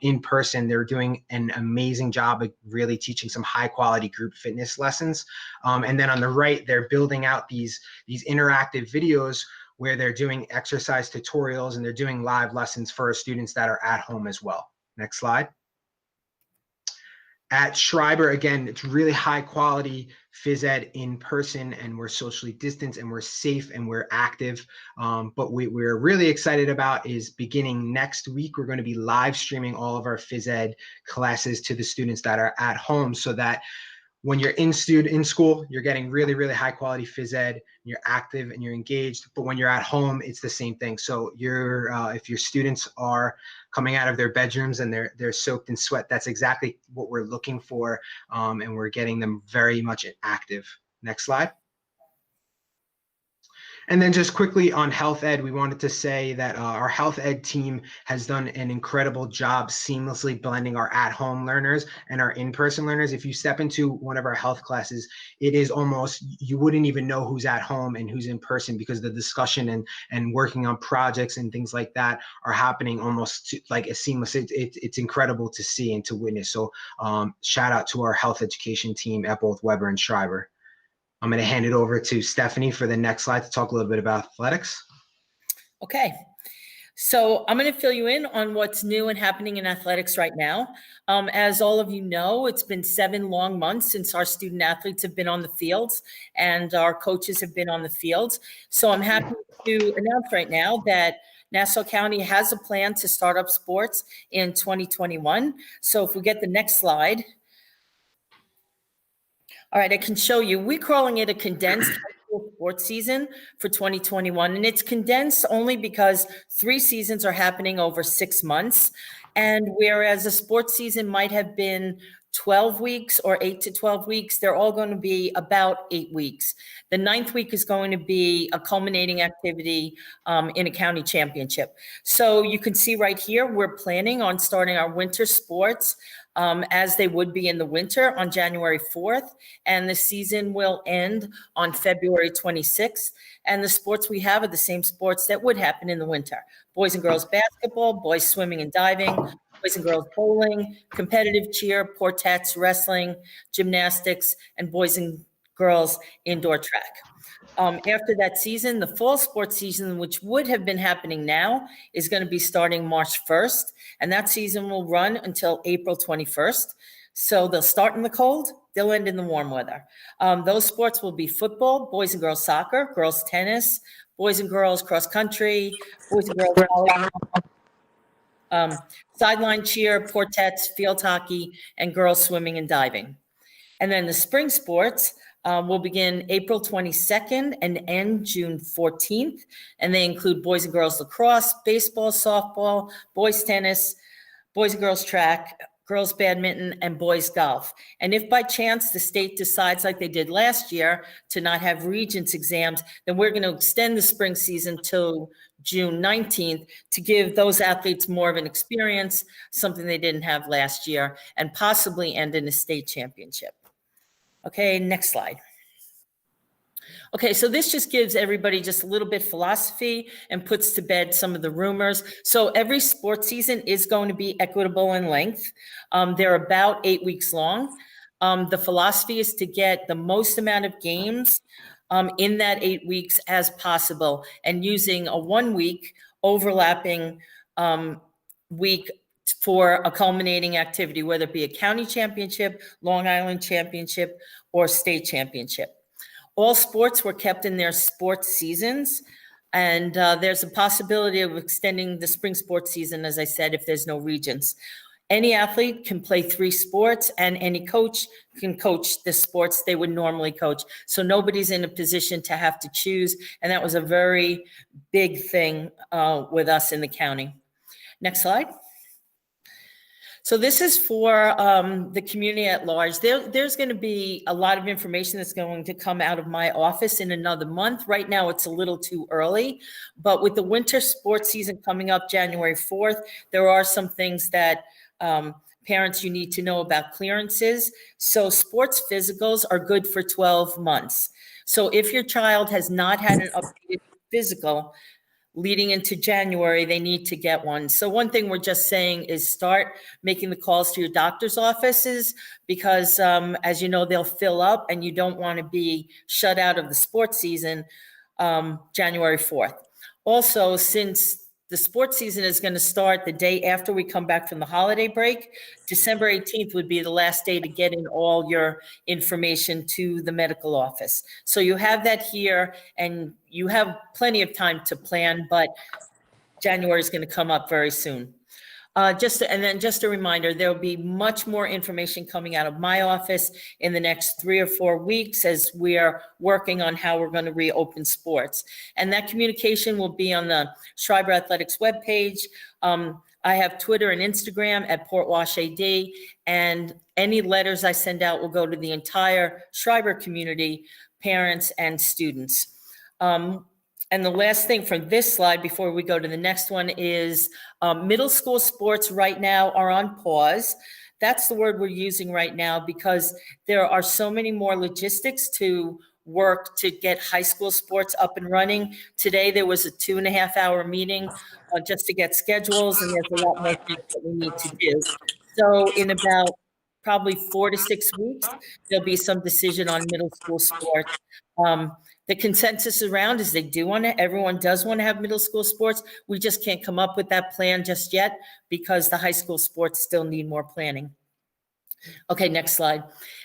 In person, they're doing an amazing job of really teaching some high quality group fitness lessons. And then on the right, they're building out these interactive videos where they're doing exercise tutorials and they're doing live lessons for our students that are at home as well. Next slide. At Schreiber, again, it's really high quality phys ed in person, and we're socially distanced and we're safe and we're active. But we're really excited about is beginning next week, we're going to be live streaming all of our phys ed classes to the students that are at home, so that when you're in school, you're getting really, really high quality phys ed, you're active and you're engaged, but when you're at home, it's the same thing. So if your students are coming out of their bedrooms and they're soaked in sweat, that's exactly what we're looking for, and we're getting them very much active. Next slide. And then just quickly on health ed, we wanted to say that our health ed team has done an incredible job seamlessly blending our at-home learners and our in-person learners. If you step into one of our health classes, it is almost, you wouldn't even know who's at home and who's in person, because the discussion and working on projects and things like that are happening almost like a seamless. It's incredible to see and to witness. So shout out to our health education team at both Weber and Schreiber. I'm going to hand it over to Stephanie for the next slide to talk a little bit about athletics. Okay. So I'm going to fill you in on what's new and happening in athletics right now. As all of you know, it's been 7 long months since our student athletes have been on the fields and our coaches have been on the fields. So I'm happy to announce right now that Nassau County has a plan to start up sports in 2021. So if we get the next slide. All right, I can show you. We're calling it a condensed high school sports season for 2021. And it's condensed only because 3 seasons are happening over 6 months. And whereas a sports season might have been 12 weeks or 8 to 12 weeks, they're all going to be about 8 weeks. The 9th week is going to be a culminating activity in a county championship. So you can see right here, we're planning on starting our winter sports as they would be in the winter on January 4th. And the season will end on February 26th. And the sports we have are the same sports that would happen in the winter. Boys and girls basketball, boys swimming and diving, boys and girls bowling, competitive cheer, quartets, wrestling, gymnastics, and boys and girls indoor track. After that season, the fall sports season, which would have been happening now, is going to be starting March 1st, and that season will run until April 21st. So they'll start in the cold, they'll end in the warm weather. Those sports will be football, boys and girls soccer, girls tennis, boys and girls cross country, boys and girls volleyball, sideline cheer, quartets, field hockey, and girls swimming and diving. And then the spring sports will begin April 22nd and end June 14th. And they include boys and girls lacrosse, baseball, softball, boys tennis, boys and girls track, girls badminton, and boys golf. And if by chance the state decides, like they did last year, to not have regents exams, then we're going to extend the spring season till June 19th to give those athletes more of an experience, something they didn't have last year, and possibly end in a state championship. Okay, next slide. Okay, so this just gives everybody just a little bit philosophy and puts to bed some of the rumors. So every sports season is going to be equitable in length. They're about 8 weeks long. The philosophy is to get the most amount of games in that 8 weeks as possible, and using a 1 week overlapping week for a culminating activity, whether it be a county championship, Long Island championship, or state championship. All sports were kept in their sports seasons, and there's a possibility of extending the spring sports season, as I said, if there's no regents. Any athlete can play 3 sports, and any coach can coach the sports they would normally coach. So nobody's in a position to have to choose, and that was a very big thing with us in the county. Next slide. So this is for the community at large. There's going to be a lot of information that's going to come out of my office in another month. Right now, it's a little too early, but with the winter sports season coming up January 4th, there are some things that parents, you need to know about clearances. So sports physicals are good for 12 months. So if your child has not had an updated physical leading into January, they need to get one. So one thing we're just saying is start making the calls to your doctor's offices, because as you know, they'll fill up and you don't want to be shut out of the sports season January 4th. Also, since the sports season is going to start the day after we come back from the holiday break, December 18th would be the last day to get in all your information to the medical office. So you have that here, and you have plenty of time to plan, but January is going to come up very soon. Just a reminder, there'll be much more information coming out of my office in the next 3 or 4 weeks as we are working on how we're going to reopen sports. And that communication will be on the Schreiber Athletics webpage. I have Twitter and Instagram at Portwash AD, and any letters I send out will go to the entire Schreiber community, parents and students. And the last thing from this slide before we go to the next one is middle school sports right now are on pause. That's the word we're using right now because there are so many more logistics to work to get high school sports up and running. Today, there was a 2.5-hour meeting just to get schedules, and there's a lot more things that we need to do. So in about probably 4 to 6 weeks, there'll be some decision on middle school sports. The consensus around is everyone does want to have middle school sports. We just can't come up with that plan just yet because the high school sports still need more planning. Okay, next slide.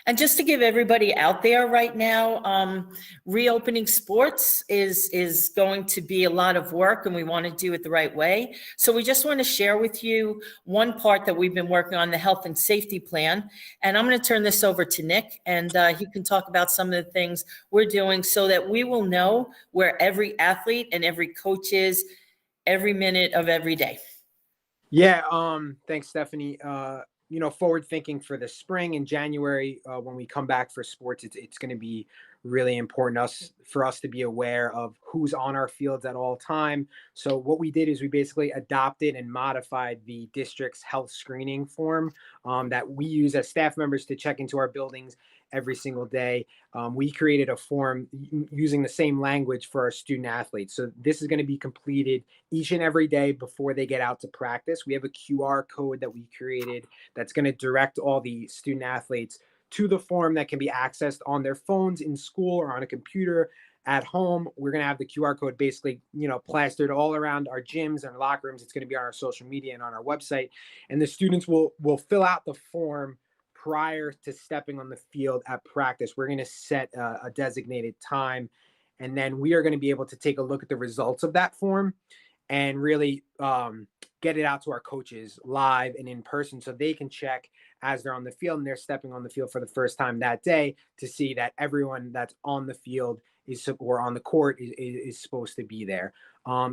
And just to give everybody out there right now, reopening sports is going to be a lot of work, and we want to do it the right way. So we just want to share with you one part that we've been working on, the health and safety plan. And I'm going to turn this over to Nick, and he can talk about some of the things we're doing so that we will know where every athlete and every coach is every minute of every day. Yeah, thanks, Stephanie. Forward thinking for the spring in January, when we come back for sports, it's going to be really important for us to be aware of who's on our fields at all time. So what we did is we basically adopted and modified the district's health screening form that we use as staff members to check into our buildings every single day. We created a form using the same language for our student athletes. So this is going to be completed each and every day before they get out to practice. We have a QR code that we created that's going to direct all the student athletes to the form that can be accessed on their phones in school or on a computer at home. We're going to have the QR code basically, plastered all around our gyms and locker rooms. It's going to be on our social media and on our website. And the students will fill out the form prior to stepping on the field at practice. We're going to set a designated time, and then we are going to be able to take a look at the results of that form and really get it out to our coaches live and in person so they can check as they're on the field and they're stepping on the field for the first time that day to see that everyone that's on the field or on the court is supposed to be there.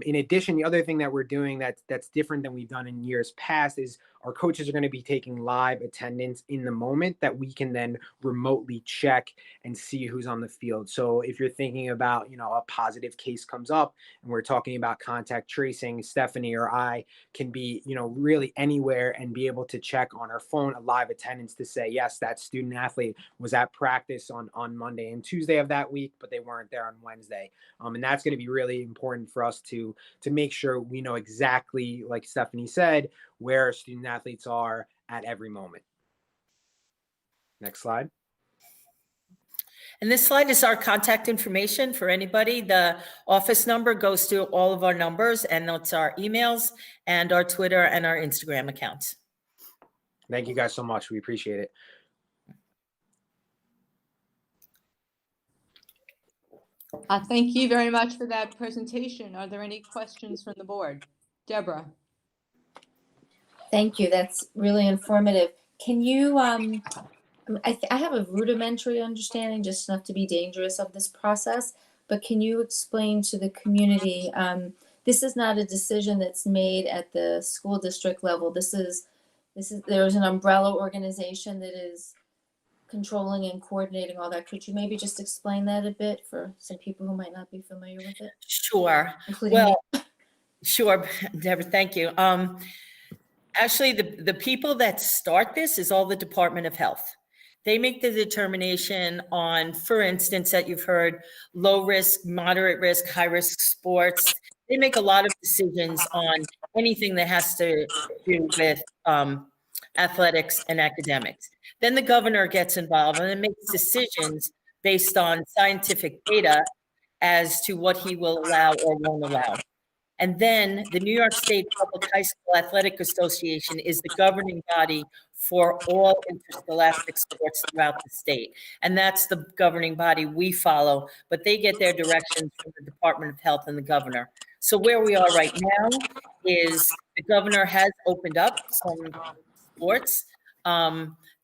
In addition, the other thing that we're doing that's different than we've done in years past is our coaches are going to be taking live attendance in the moment that we can then remotely check and see who's on the field. So if you're thinking about, a positive case comes up and we're talking about contact tracing, Stephanie or I can be, really anywhere and be able to check on our phone a live attendance to say, yes, that student athlete was at practice on Monday and Tuesday of that week, but they weren't there on Wednesday. And that's going to be really important for us to make sure we know exactly, like Stephanie said, where our student athletes are at every moment. Next slide. And this slide is our contact information for anybody. The office number goes to all of our numbers, and it's our emails and our Twitter and our Instagram accounts. Thank you guys so much. We appreciate it. Thank you very much for that presentation. Are there any questions from the board? Deborah? Thank you. That's really informative. Can you, I have a rudimentary understanding, just enough to be dangerous, of this process, but can you explain to the community, this is not a decision that's made at the school district level. There's an umbrella organization that is controlling and coordinating all that. Could you maybe just explain that a bit for some people who might not be familiar with it? Sure. Including Well, sure, Deborah, thank you. Actually, the people that start this is all the Department of Health. They make the determination on, for instance, that you've heard, low risk, moderate risk, high risk sports. They make a lot of decisions on anything that has to do with athletics and academics. Then the governor gets involved and makes decisions based on scientific data as to what he will allow or won't allow. And then the New York State Public High School Athletic Association is the governing body for all interscholastic sports throughout the state. And that's the governing body we follow, but they get their directions from the Department of Health and the governor. So where we are right now is the governor has opened up some sports.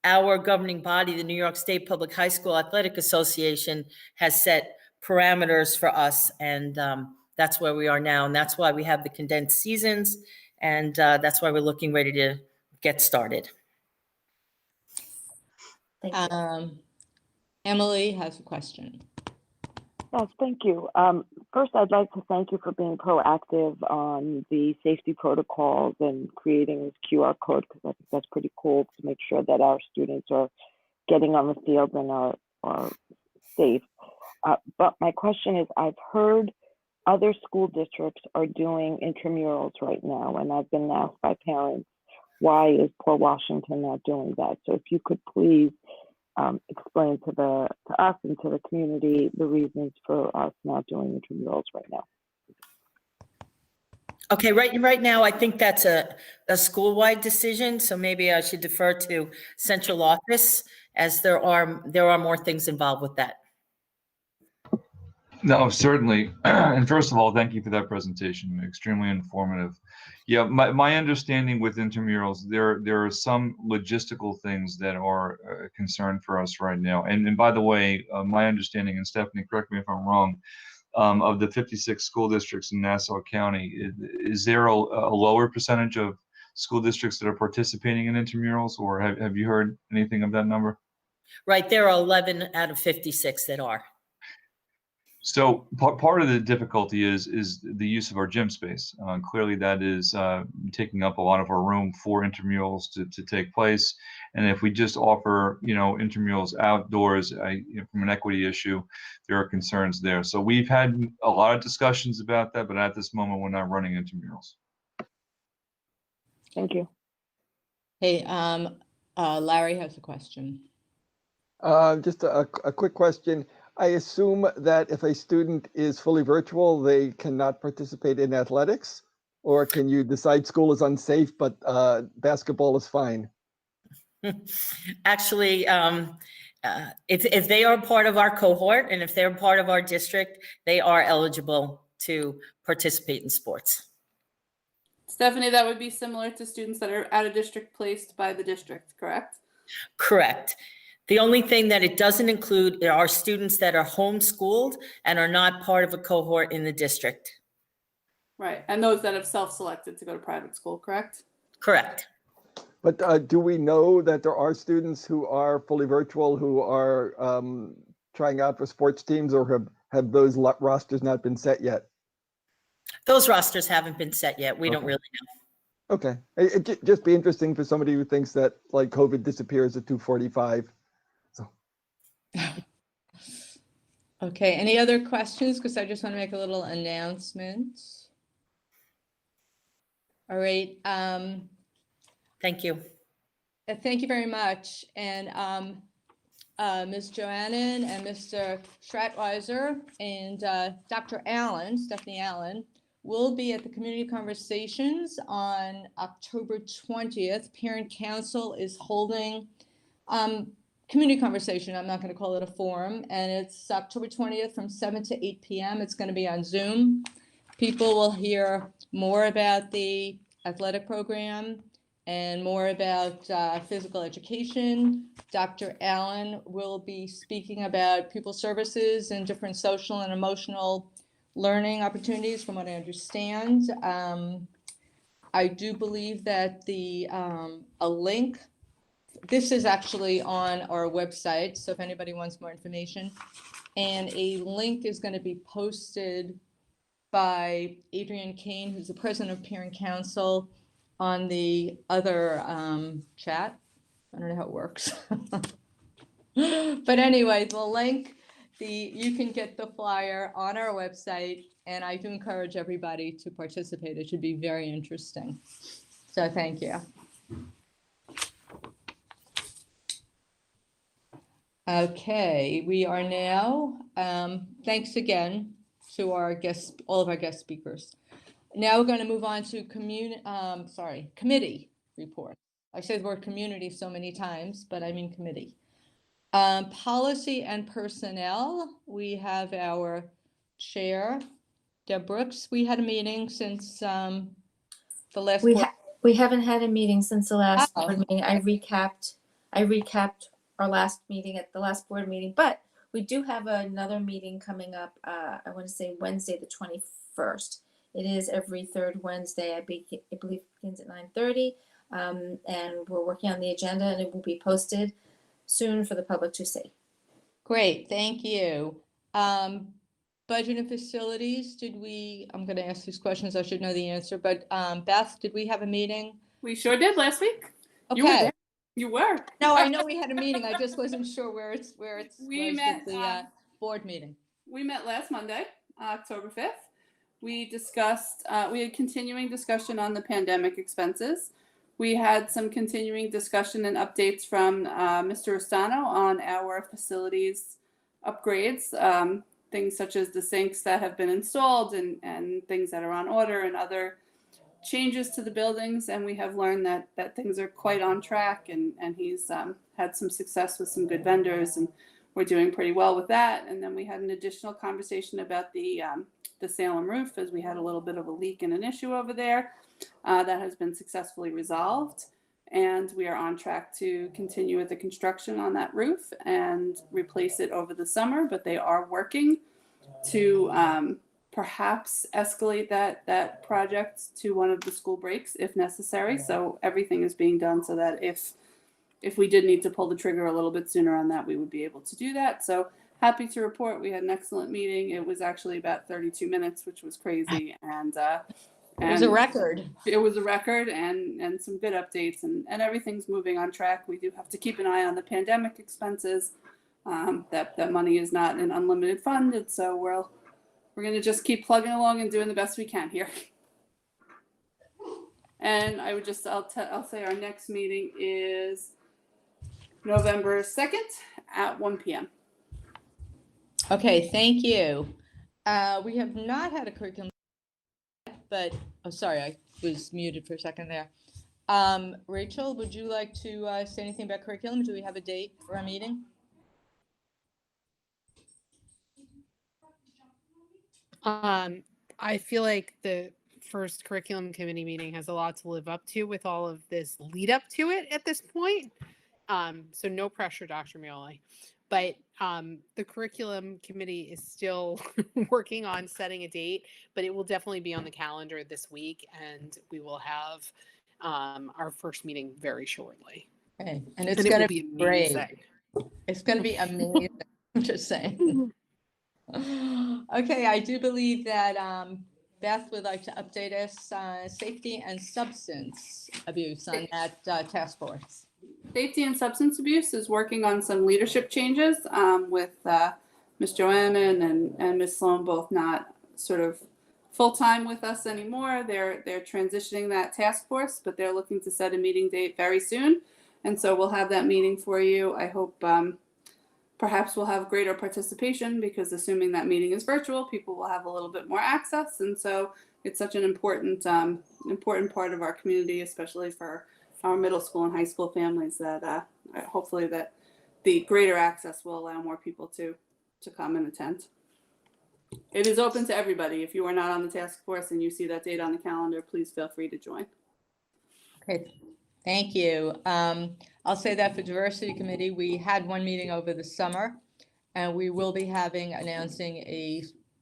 Our governing body, the New York State Public High School Athletic Association, has set parameters for us, and that's where we are now. And that's why we have the condensed seasons, and that's why we're looking ready to get started. Thank you. Emily has a question. Yes, thank you. First, I'd like to thank you for being proactive on the safety protocols and creating this QR code, because I think that's pretty cool to make sure that our students are getting on the field and are safe. But my question is, I've heard other school districts are doing intramurals right now, and I've been asked by parents, why is Port Washington not doing that? So if you could please explain to us and to the community the reasons for us not doing intramurals right now. Okay, right now, I think that's a school-wide decision, so maybe I should defer to central office, as there are more things involved with that. No, certainly. And first of all, thank you for that presentation. Extremely informative. Yeah, my understanding with intramurals, there are some logistical things that are a concern for us right now. And by the way, my understanding, and Stephanie, correct me if I'm wrong, of the 56 school districts in Nassau County, is there a lower percentage of school districts that are participating in intramurals, or have you heard anything of that number? Right, there are 11 out of 56 that are. So part of the difficulty is the use of our gym space. Clearly, that is taking up a lot of our room for intramurals to take place. And if we just offer, intramurals outdoors, from an equity issue, there are concerns there. So we've had a lot of discussions about that, but at this moment, we're not running intramurals. Thank you. Hey, Larry has a question. Just a quick question. I assume that if a student is fully virtual, they cannot participate in athletics, or can you decide school is unsafe, but basketball is fine? Actually, if they are part of our cohort and if they're part of our district, they are eligible to participate in sports. Stephanie, that would be similar to students that are out of district placed by the district, correct? Correct. The only thing that it doesn't include are students that are homeschooled and are not part of a cohort in the district. Right, and those that have self-selected to go to private school, correct? Correct. But do we know that there are students who are fully virtual who are trying out for sports teams, or have those rosters not been set yet? Those rosters haven't been set yet. We don't really know. Okay. It'd just be interesting for somebody who thinks that like COVID disappears at 2:45. So. Okay, any other questions? Because I just want to make a little announcement. All right. Thank you. Thank you very much. And Ms. Joannan and Mr. Stratweiser and Dr. Allen, Stephanie Allen, will be at the community conversations on October 20th. Parent Council is holding community conversation. I'm not going to call it a forum. And it's October 20th from 7 to 8 p.m. It's going to be on Zoom. People will hear more about the athletic program and more about physical education. Dr. Allen will be speaking about pupil services and different social and emotional learning opportunities, from what I understand. I do believe that a link, this is actually on our website, so if anybody wants more information, and a link is going to be posted by Adrienne Kane, who's the president of Parent Council, on the other chat. I don't know how it works. But anyway, the link, you can get the flyer on our website, and I do encourage everybody to participate. It should be very interesting. So thank you. Okay, we are now, thanks again to our guests, all of our guest speakers. Now we're going to move on to committee report. I say the word community so many times, but I mean committee. Policy and personnel, we have our chair, Deb Brooks. We had a meeting since the last. We haven't had a meeting since the last board meeting. I recapped our last meeting at the last board meeting, but we do have another meeting coming up. I want to say Wednesday, the 21st. It is every third Wednesday. I believe it begins at 9:30, and we're working on the agenda, and it will be posted soon for the public to see. Great, thank you. Budget and facilities, I'm going to ask these questions, I should know the answer, but Beth, did we have a meeting? We sure did last week. Okay. You were there. You were. No, I know we had a meeting. I just wasn't sure where it's We met the board meeting. We met last Monday, October 5th. We discussed, we had continuing discussion on the pandemic expenses. We had some continuing discussion and updates from Mr. Rostano on our facilities upgrades, things such as the sinks that have been installed and things that are on order and other changes to the buildings. And we have learned that things are quite on track, and he's had some success with some good vendors, and we're doing pretty well with that. And then we had an additional conversation about the Salem roof, as we had a little bit of a leak and an issue over there. That has been successfully resolved, and we are on track to continue with the construction on that roof and replace it over the summer. But they are working to perhaps escalate that project to one of the school breaks if necessary. So everything is being done so that if we did need to pull the trigger a little bit sooner on that, we would be able to do that. So happy to report we had an excellent meeting. It was actually about 32 minutes, which was crazy, and it was a record. It was a record, and some good updates, and everything's moving on track. We do have to keep an eye on the pandemic expenses. That money is not an unlimited fund, and so we're going to just keep plugging along and doing the best we can here. And I would just I'll say our next meeting is November 2nd at 1 p.m. Okay, thank you. We have not had a curriculum, but, oh, sorry, I was muted for a second there. Rachel, would you like to say anything about curriculum? Do we have a date for our meeting? I feel like the first curriculum committee meeting has a lot to live up to with all of this lead up to it at this point. So no pressure, Dr. Mioli. But the curriculum committee is still working on setting a date, but it will definitely be on the calendar this week, and we will have our first meeting very shortly. Okay, and it's going to be great. amazing. It's going to be amazing. I'm just saying. Okay, I do believe that Beth would like to update us on safety and substance abuse on that task force. Safety and substance abuse is working on some leadership changes with Ms. Joanna and Ms. Sloan, both not sort of full-time with us anymore. They're transitioning that task force, but they're looking to set a meeting date very soon. And so we'll have that meeting for you. I hope perhaps we'll have greater participation, because assuming that meeting is virtual, people will have a little bit more access. And so it's such an important part of our community, especially for our middle school and high school families, that hopefully that the greater access will allow more people to come and attend. It is open to everybody. If you are not on the task force and you see that date on the calendar, please feel free to join. Okay, thank you. I'll say that for diversity committee, we had one meeting over the summer, and we will be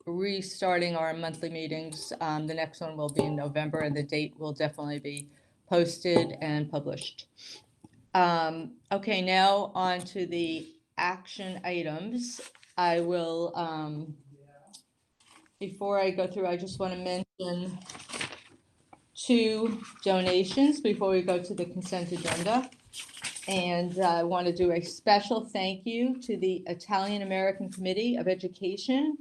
restarting our monthly meetings. The next one will be in November, and the date will definitely be posted and published. Okay, now on to the action items. I will, before I go through, I just want to mention 2 donations before we go to the consent agenda. And I want to do a special thank you to the Italian American Committee of Education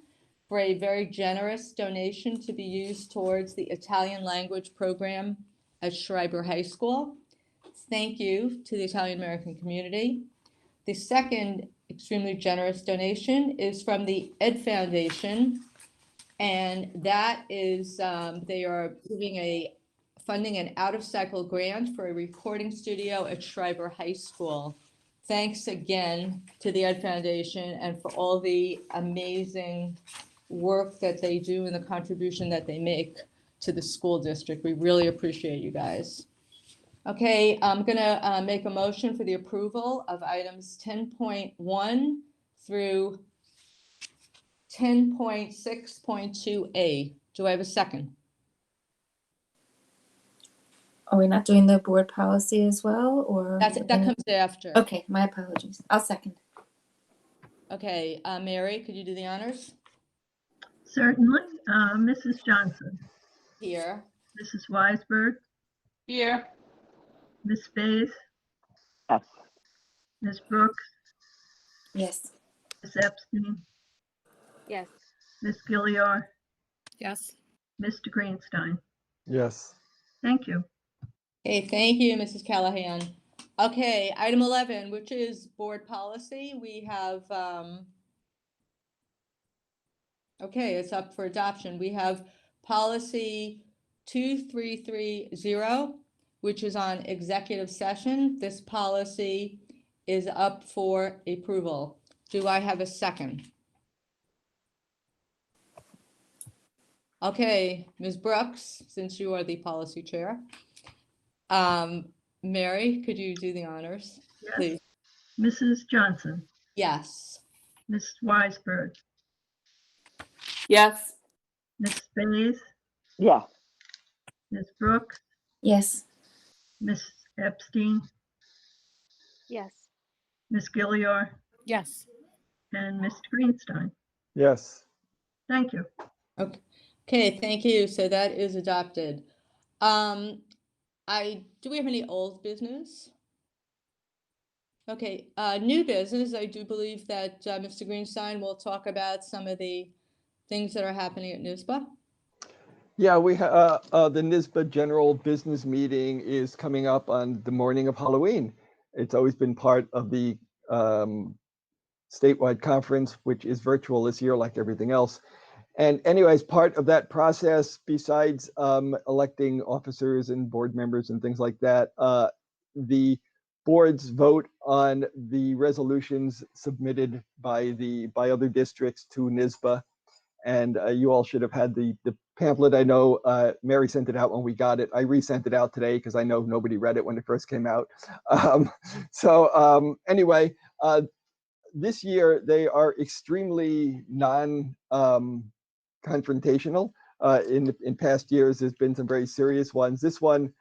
for a very generous donation to be used towards the Italian language program at Schreiber High School. Thank you to the Italian American community. The second extremely generous donation is from the Ed Foundation, and that is they are funding an out-of-cycle grant for a recording studio at Schreiber High School. Thanks again to the Ed Foundation and for all the amazing work that they do and the contribution that they make to the school district. We really appreciate you guys. Okay, I'm gonna make a motion for the approval of items 10.1 through 10.6.2A. Do I have a second? Are we not doing the board policy as well, or? That comes after. Okay, my apologies. I'll second. Okay, Mary, could you do the honors? Certainly. Mrs. Johnson. Here. Mrs. Weisberg. Here. Ms. Faith. Yes. Ms. Brooks. Yes. Ms. Epstein. Yes. Ms. Gilliar. Yes. Mr. Greenstein. Yes. Thank you. Okay, thank you, Mrs. Callahan. Okay, item 11, which is board policy. We have, okay, it's up for adoption. We have policy 2330, which is on executive session. This policy is up for approval. Do I have a second? Okay, Ms. Brooks, since you are the policy chair. Mary, could you do the honors, Yes. please? Mrs. Johnson, Yes. Ms. Weisberg, Yes. Ms. Space, Yeah. Ms. Brooks, Yes. Ms. Epstein, Yes. Ms. Gilliar, Yes. and Mr. Greenstein. Yes. Thank you. Okay, thank you. So that is adopted. Do we have any old business? Okay, new business. I do believe that Mr. Greenstein will talk about some of the things that are happening at NYSBA. Yeah, we have the NYSBA general business meeting is coming up on the morning of Halloween. It's always been part of the statewide conference, which is virtual this year, like everything else. And anyways, part of that process, besides electing officers and board members and things like that, the boards vote on the resolutions submitted by other districts to NYSBA. And you all should have had the pamphlet. I know Mary sent it out when we got it. I resent it out today because I know nobody read it when it first came out. Anyway, this year they are extremely non-confrontational. In past years, there's been some very serious ones. This one,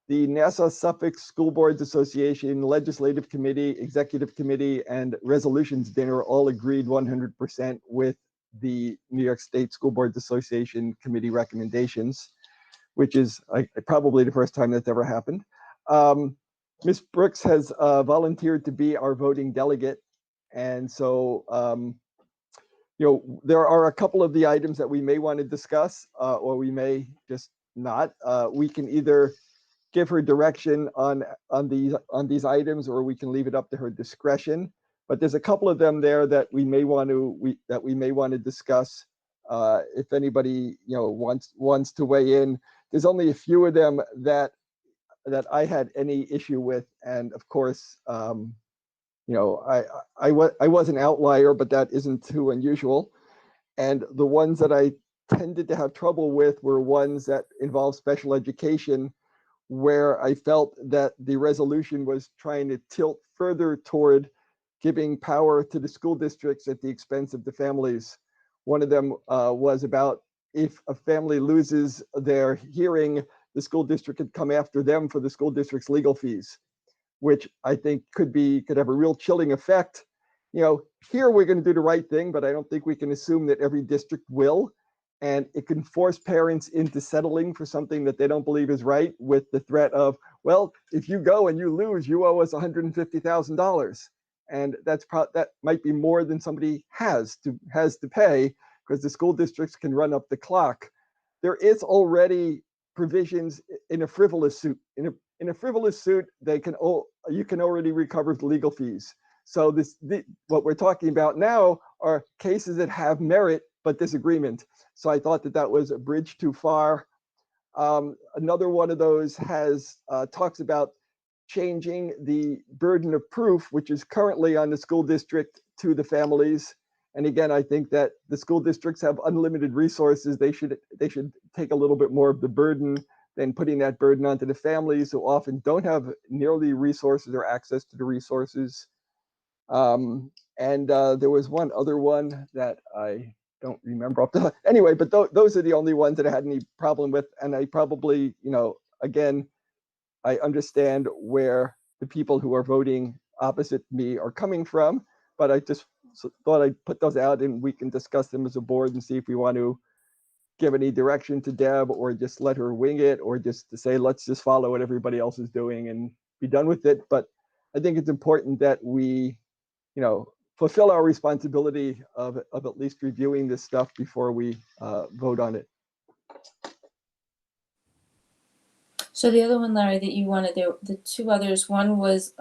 the Nassau-Suffolk School Boards Association Legislative Committee, Executive Committee, and Resolutions Dinner all agreed 100% with the New York State School Boards Association Committee recommendations, which is probably the first time that's ever happened. Ms. Brooks has volunteered to be our voting delegate. And so, there are a couple of the items that we may want to discuss, or we may just not. We can either give her direction on these items, or we can leave it up to her discretion. But there's a couple of them there that we may want to discuss. If anybody wants to weigh in, there's only a few of them that I had any issue with, and of course, I was an outlier, but that isn't too unusual. And the ones that I tended to have trouble with were ones that involve special education, where I felt that the resolution was trying to tilt further toward giving power to the school districts at the expense of the families. One of them was about if a family loses their hearing, the school district could come after them for the school district's legal fees, which I think could have a real chilling effect. Here we're going to do the right thing, but I don't think we can assume that every district will. And it can force parents into settling for something that they don't believe is right, with the threat of, well, if you go and you lose, you owe us $150,000. And that might be more than somebody has to pay, because the school districts can run up the clock. There is already provisions in a frivolous suit. In a frivolous suit, you can already recover the legal fees. So what we're talking about now are cases that have merit but disagreement. So I thought that was a bridge too far. Another one of those talks about changing the burden of proof, which is currently on the school district, to the families. And again, I think that the school districts have unlimited resources. They should take a little bit more of the burden than putting that burden onto the families, who often don't have nearly resources or access to the resources. And there was one other one that I don't remember. Anyway, but those are the only ones that I had any problem with. And I probably, again, I understand where the people who are voting opposite me are coming from, but I just thought I'd put those out and we can discuss them as a board and see if we want to give any direction to Deb, or just let her wing it, or just to say, let's just follow what everybody else is doing and be done with it. But I think it's important that we, fulfill our responsibility of at least reviewing this stuff before we vote on it. So the other one, Larry, that you wanted, the two others, one was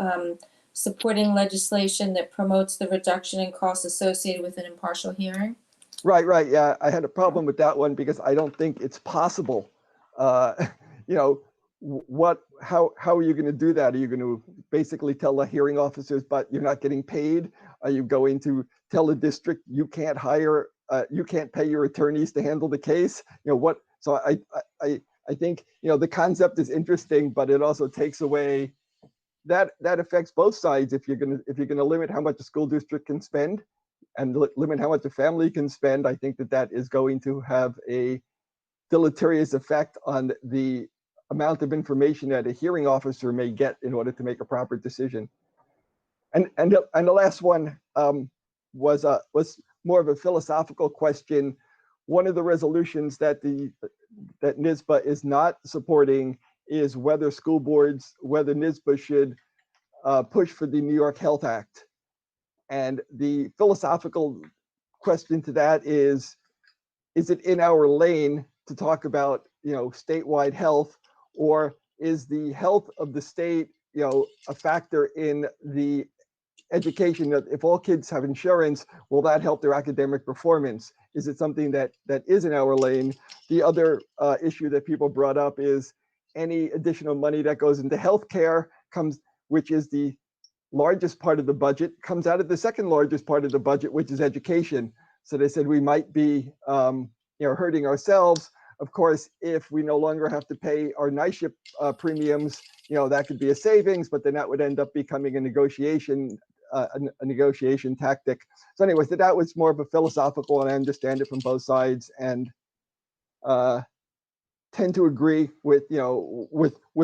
supporting legislation that promotes the reduction in costs associated with an impartial hearing. Right. Yeah, I had a problem with that one because I don't think it's possible. How are you going to do that? Are you going to basically tell the hearing officers, but you're not getting paid? Are you going to tell the district you can't hire, you can't pay your attorneys to handle the case? So I think, the concept is interesting, but it also takes away that affects both sides. If you're going to limit how much a school district can spend and limit how much a family can spend, I think that is going to have a deleterious effect on the amount of information that a hearing officer may get in order to make a proper decision. And the last one was more of a philosophical question. One of the resolutions that NYSBA is not supporting is whether NYSBA should push for the New York Health Act. And the philosophical question to that is it in our lane to talk about, statewide health, or is the health of the state, a factor in the education? That if all kids have insurance, will that help their academic performance? Is it something that is in our lane? The other issue that people brought up is any additional money that goes into healthcare which is the largest part of the budget, comes out of the second largest part of the budget, which is education. So they said we might be hurting ourselves. Of course, if we no longer have to pay our night shift premiums, that could be a savings, but then that would end up becoming a negotiation tactic. So anyway, so that was more of a philosophical, and I understand it from both sides, and tend to agree with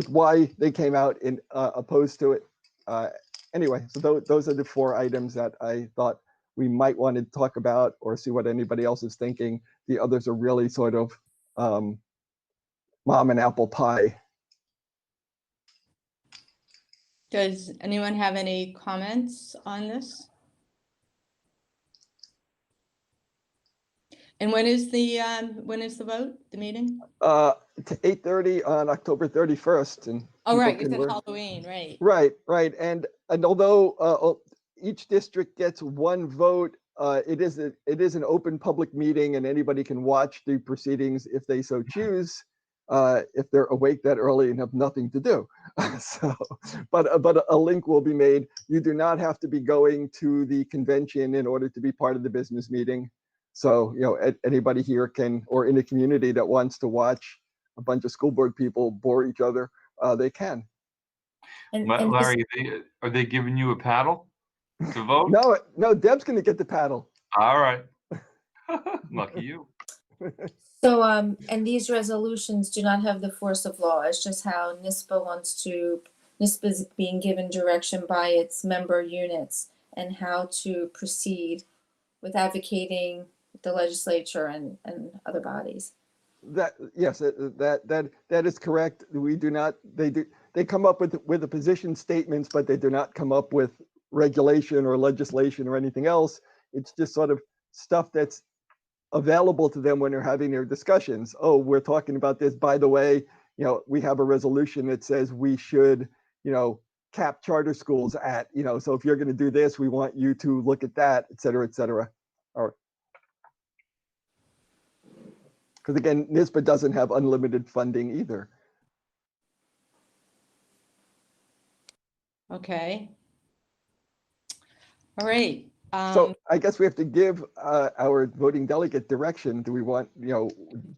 why they came out in opposed to it. Anyway, so those are the four items that I thought we might want to talk about or see what anybody else is thinking. The others are really sort of mom and apple pie. Does anyone have any comments on this? And when is the vote, the meeting? To 8:30 on October 31st. And oh, right, you can said learn. Halloween, right? Right. And although each district gets one vote, it is an open public meeting, and anybody can watch the proceedings if they so choose, if they're awake that early and have nothing to do. But a link will be made. You do not have to be going to the convention in order to be part of the business meeting. So, anybody here can, or in the community that wants to watch a bunch of school board people bore each other, they can. And Larry, are they giving you a paddle to vote? No, Deb's going to get the paddle. All right. Lucky you. So, and these resolutions do not have the force of law. It's just how NYSBA is being given direction by its member units and how to proceed with advocating the legislature and other bodies. Yes, that is correct. We do not. They come up with the position statements, but they do not come up with regulation or legislation or anything else. It's just sort of stuff that's available to them when they're having their discussions. Oh, we're talking about this. By the way, we have a resolution that says we should, cap charter schools at, so if you're going to do this, we want you to look at that, et cetera, et cetera. Because again, NYSBA doesn't have unlimited funding either. Okay. All right. So I guess we have to give our voting delegate direction. Do we want,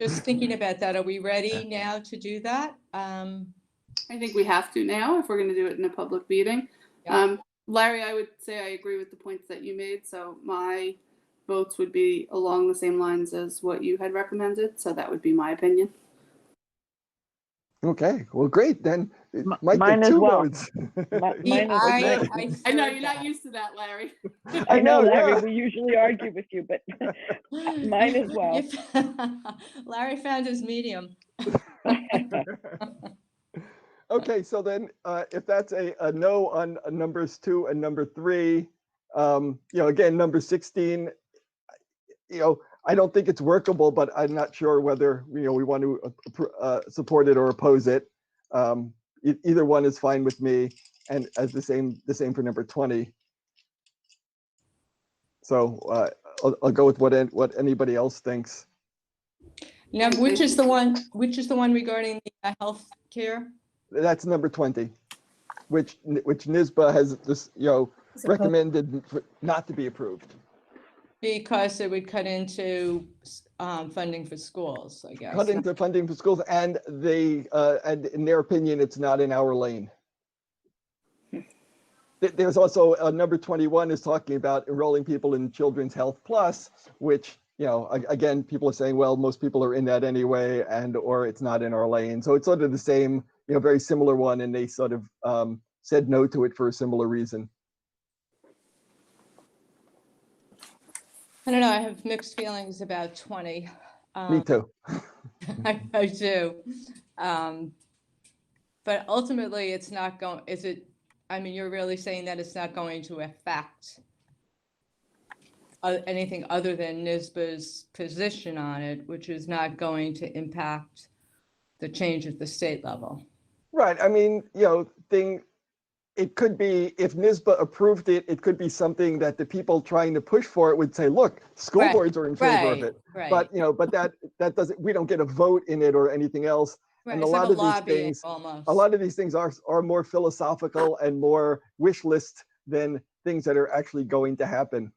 Just thinking about that. Are we ready now to do that? I think we have to now if we're going to do it in a public meeting. Yeah. Larry, I would say I agree with the points that you made. So my votes would be along the same lines as what you had recommended. So that would be my opinion. Okay, well, great. Then it might mine get as two well. votes. Mine as well. I know you're not used to that, Larry. I know, know, Larry. yeah. We usually argue with you, but mine as well. Larry found his medium. Okay, so then if that's a no on numbers 2 and number 3, again, number 16, I don't think it's workable, but I'm not sure whether we want to support it or oppose it. Either one is fine with me, and as the same for number 20. So I'll go with what anybody else thinks. Now, which is the one regarding the health care? That's number 20, which NISBA has this, recommended not to be approved. Because it would cut into funding for schools, I guess. Cut into funding for schools, and and in their opinion, it's not in our lane. There's also number 21 is talking about enrolling people in Children's Health Plus, which, again, people are saying, well, most people are in that anyway, or it's not in our lane. So it's sort of the same, very similar one, and they sort of said no to it for a similar reason. I don't know, I have mixed feelings about 20. Me too. I do. But ultimately, it's not going, you're really saying that it's not going to affect anything other than NISBA's position on it, which is not going to impact the change at the state level. Right. It could be, if NISBA approved it, it could be something that the people trying to push for it would say, look, school boards are in favor of it. Right. But that doesn't, we don't get a vote in it or anything else. Right. And It's a lot like of these things, almost. a lot of these things are more philosophical and more wish list than things that are actually going to happen.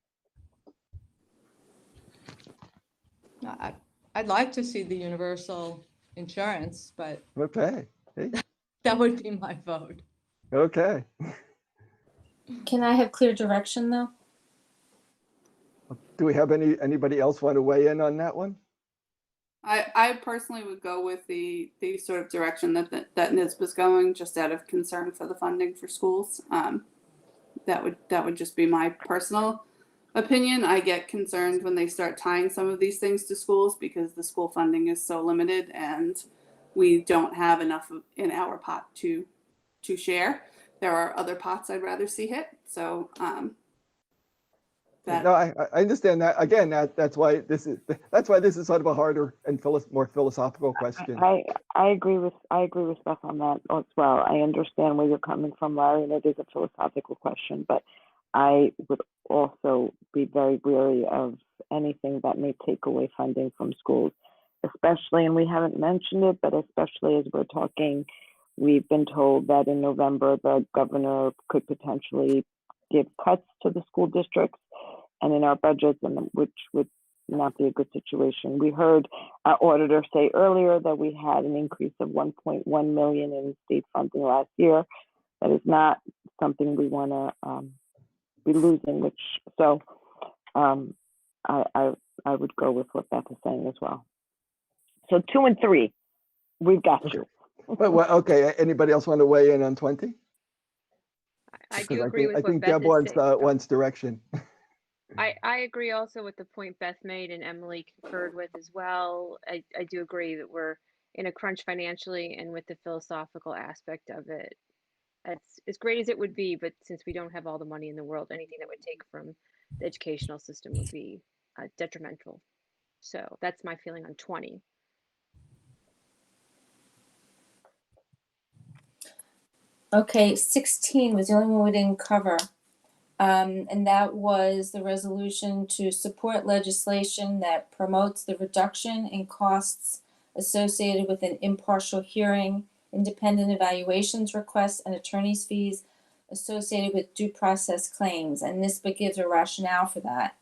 I'd like to see the universal insurance, but Okay. Hey. that would be my vote. Okay. Can I have clear direction though? Do we have anybody else want to weigh in on that one? I personally would go with the sort of direction that NISBA's going, just out of concern for the funding for schools. That would just be my personal opinion. I get concerned when they start tying some of these things to schools because the school funding is so limited and we don't have enough in our pot to share. There are other pots I'd rather see hit. So No, I understand that. Again, that's why this is sort of a harder and more philosophical question. I agree with Beth on that as well. I understand where you're coming from, Larry, and it is a philosophical question, but I would also be very wary of anything that may take away funding from schools, especially, and we haven't mentioned it, but especially as we're talking, we've been told that in November, the governor could potentially give cuts to the school districts and in our budgets, and which would not be a good situation. We heard our auditor say earlier that we had an increase of 1.1 million in state funding last year. That is not something we want to be losing. I would go with what Beth is saying as well. So 2 and 3, we've got you. Well, okay. Anybody else want to weigh in on 20? I do agree with I what think Beth Deb is saying. wants direction. I agree also with the point Beth made and Emily concurred with as well. I do agree that we're in a crunch financially, and with the philosophical aspect of it. It's as great as it would be, but since we don't have all the money in the world, anything that would take from the educational system would be detrimental. So that's my feeling on 20. Okay, 16 was the only one we didn't cover. And that was the resolution to support legislation that promotes the reduction in costs associated with an impartial hearing, independent evaluations requests, and attorney's fees associated with due process claims. And NISBA gives a rationale for that.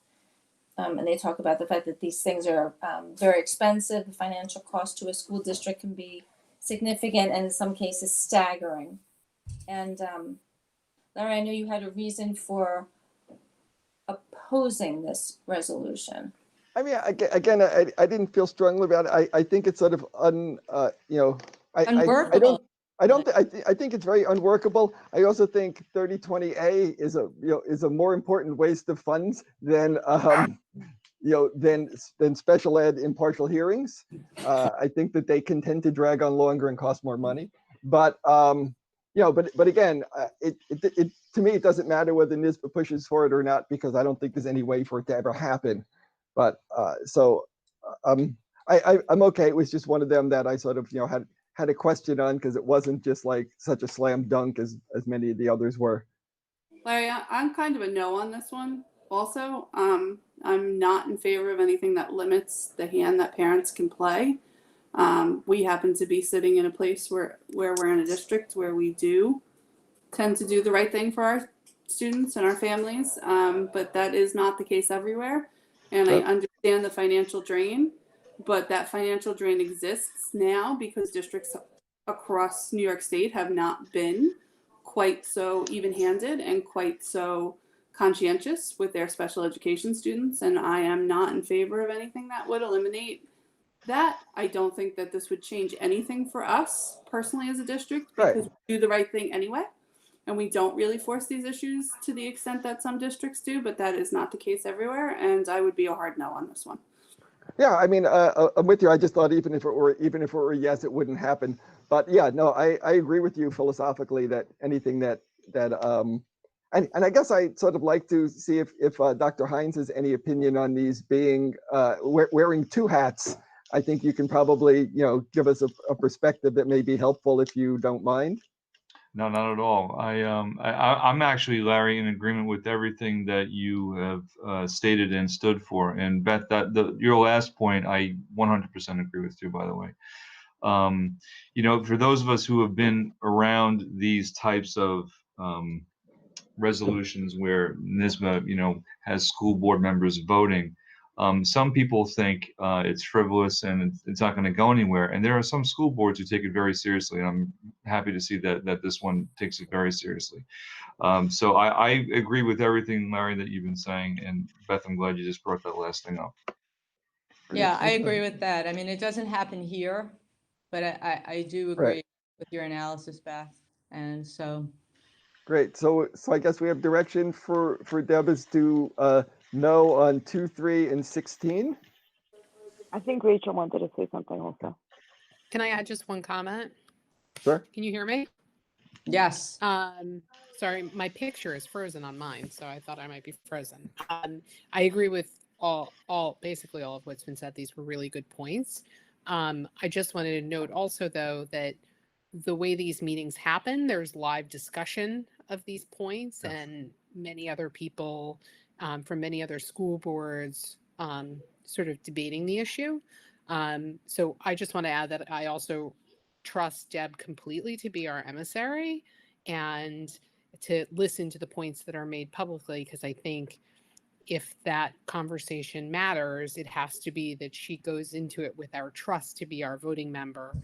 And they talk about the fact that these things are very expensive. The financial cost to a school district can be significant and in some cases staggering. And Larry, I know you had a reason for opposing this resolution. I mean, again, I didn't feel strongly about it. I think it's sort of Unworkable. I think it's very unworkable. I also think 3020A is a more important waste of funds than than special ed impartial hearings. I think that they can tend to drag on longer and cost more money. But but again, to me, it doesn't matter whether NISBA pushes for it or not, because I don't think there's any way for it to ever happen. But I'm okay. It was just one of them that I sort of had had a question on, because it wasn't just like such a slam dunk as many of the others were. Larry, I'm kind of a no on this one also. I'm not in favor of anything that limits the hand that parents can play. We happen to be sitting in a place where we're in a district where we do tend to do the right thing for our students and our families, but that is not the case everywhere. And I understand the financial drain, but that financial drain exists now because districts across New York State have not been quite so even-handed and quite so conscientious with their special education students. And I am not in favor of anything that would eliminate that. I don't think that this would change anything for us personally as a district, because we do the right thing anyway. And we don't really force these issues to the extent that some districts do, but that is not the case everywhere. And I would be a hard no on this one. Yeah, I mean, I'm with you. I just thought even if it were a yes, it wouldn't happen. But yeah, no, I agree with you philosophically that anything that and I guess I sort of like to see if Dr. Hines has any opinion on these being wearing two hats. I think you can probably, give us a perspective that may be helpful if you don't mind. No, not at all. I'm actually, Larry, in agreement with everything that you have stated and stood for. And Beth, your last point, I 100% agree with you, by the way. For those of us who have been around these types of resolutions where NYSBA, has school board members voting, some people think it's frivolous and it's not going to go anywhere. And there are some school boards who take it very seriously. And I'm happy to see that this one takes it very seriously. So I agree with everything, Larry, that you've been saying. And Beth, I'm glad you just brought that last thing up. Yeah, I agree with that. I mean, it doesn't happen here, but I do agree with your analysis, Beth. And so. Great. So I guess we have direction for Deb is to no on 2, 3, and 16. I think Rachel wanted to say something also. Can I add just one comment? Sure. Can you hear me? Yes. Sorry, my picture is frozen on mine, so I thought I might be frozen. I agree with basically all of what's been said. These were really good points. I just wanted to note also, though, that the way these meetings happen, there's live discussion of these points, and many other people from many other school boards sort of debating the issue. So I just want to add that I also trust Deb completely to be our emissary and to listen to the points that are made publicly, because I think if that conversation matters, it has to be that she goes into it with our trust to be our voting member,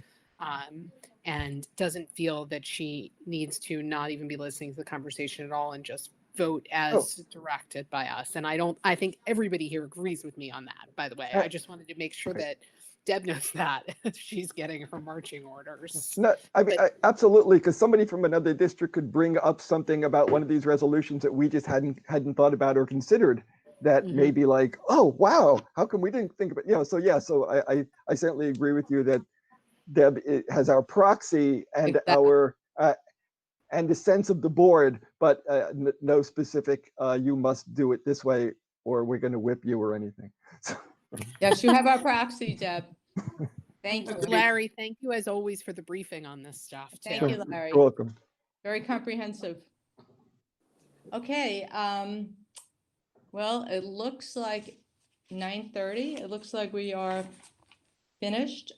and doesn't feel that she needs to not even be listening to the conversation at all and just vote as directed by us. And I think everybody here agrees with me on that, by the way. I just wanted to make sure that Deb knows that she's getting her marching orders. No, I mean, absolutely, because somebody from another district could bring up something about one of these resolutions that we just hadn't thought about or considered, that may be like, oh, wow, how come we didn't think about, so yeah, so I certainly agree with you that Deb has our proxy and our and the sense of the board, but no specific, you must do it this way or we're going to whip you or anything. Yes, you have our proxy, Deb. Thank you. Larry, thank you as always for the briefing on this stuff. Thank you, Larry. You're welcome. Very comprehensive. Okay. Well, it looks like 9:30. It looks like we are finished.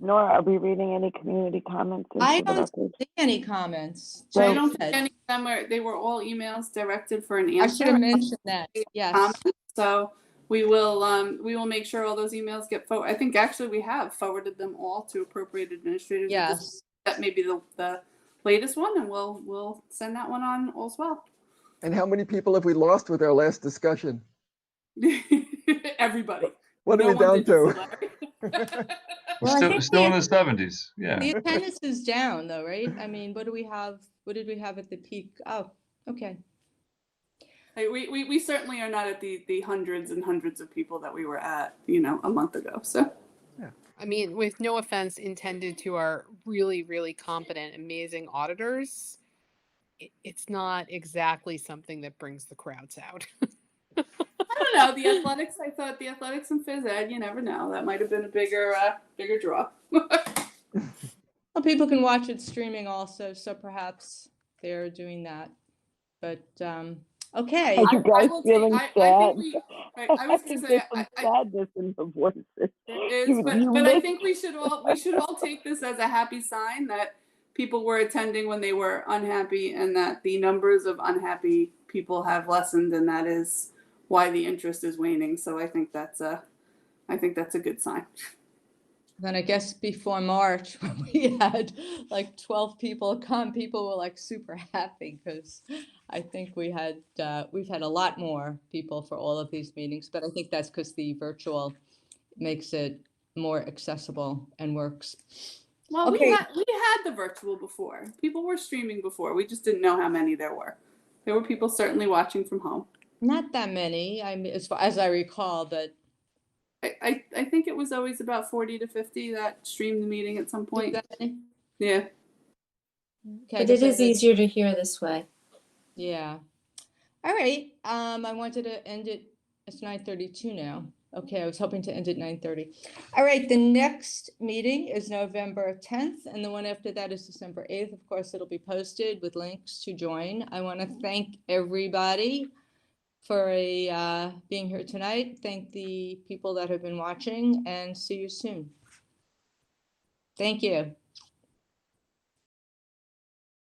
Nora, are we reading any community comments? I don't see any comments. So I don't think any of them they were all emails directed for an answer. I should have mentioned that. Yes. So we will make sure all those emails get forwarded. I think actually we have forwarded them all to appropriate administrators. Yes. That may be the latest one, and we'll send that one on as well. And how many people have we lost with our last discussion? Everybody. What are we down to? Well, still in the 70s. Yeah. The attendance is down though, right? I mean, what do we have? What did we have at the peak? Oh, okay. We certainly are not at the hundreds and hundreds of people that we were at, a month ago. So, yeah. I mean, with no offense intended to our really, really competent, amazing auditors, it's not exactly something that brings the crowds out. I don't know. The athletics, I thought the athletics and phys ed, you never know. That might have been a bigger draw. Well, people can watch it streaming also, so perhaps they're doing that. But okay. Are you guys will feeling I sad? think I was gonna think say, there's some sadness in the voices. there is, You but I lit- think we should all take this as a happy sign that people were attending when they were unhappy, and that the numbers of unhappy people have lessened, and that is why the interest is waning. So I think that's a good sign. Then I guess before March, when we had like 12 people come, people were like super happy because I think we've had a lot more people for all of these meetings, but I think that's because the virtual makes it more accessible and works. Well, Okay. we had the virtual before. People were streaming before. We just didn't know how many there were. There were people certainly watching from home. Not that many, I mean, as far as I recall, but I think it was always about 40 to 50 that streamed the meeting at some point. Yeah. okay, But it is easier to hear this way. Yeah. All right. I wanted to end it. It's 9:32 now. Okay, I was hoping to end at 9:30. All right, the next meeting is November 10th, and the one after that is December 8th. Of course, it'll be posted with links to join. I want to thank everybody for being here tonight. Thank the people that have been watching, and see you soon. Thank you.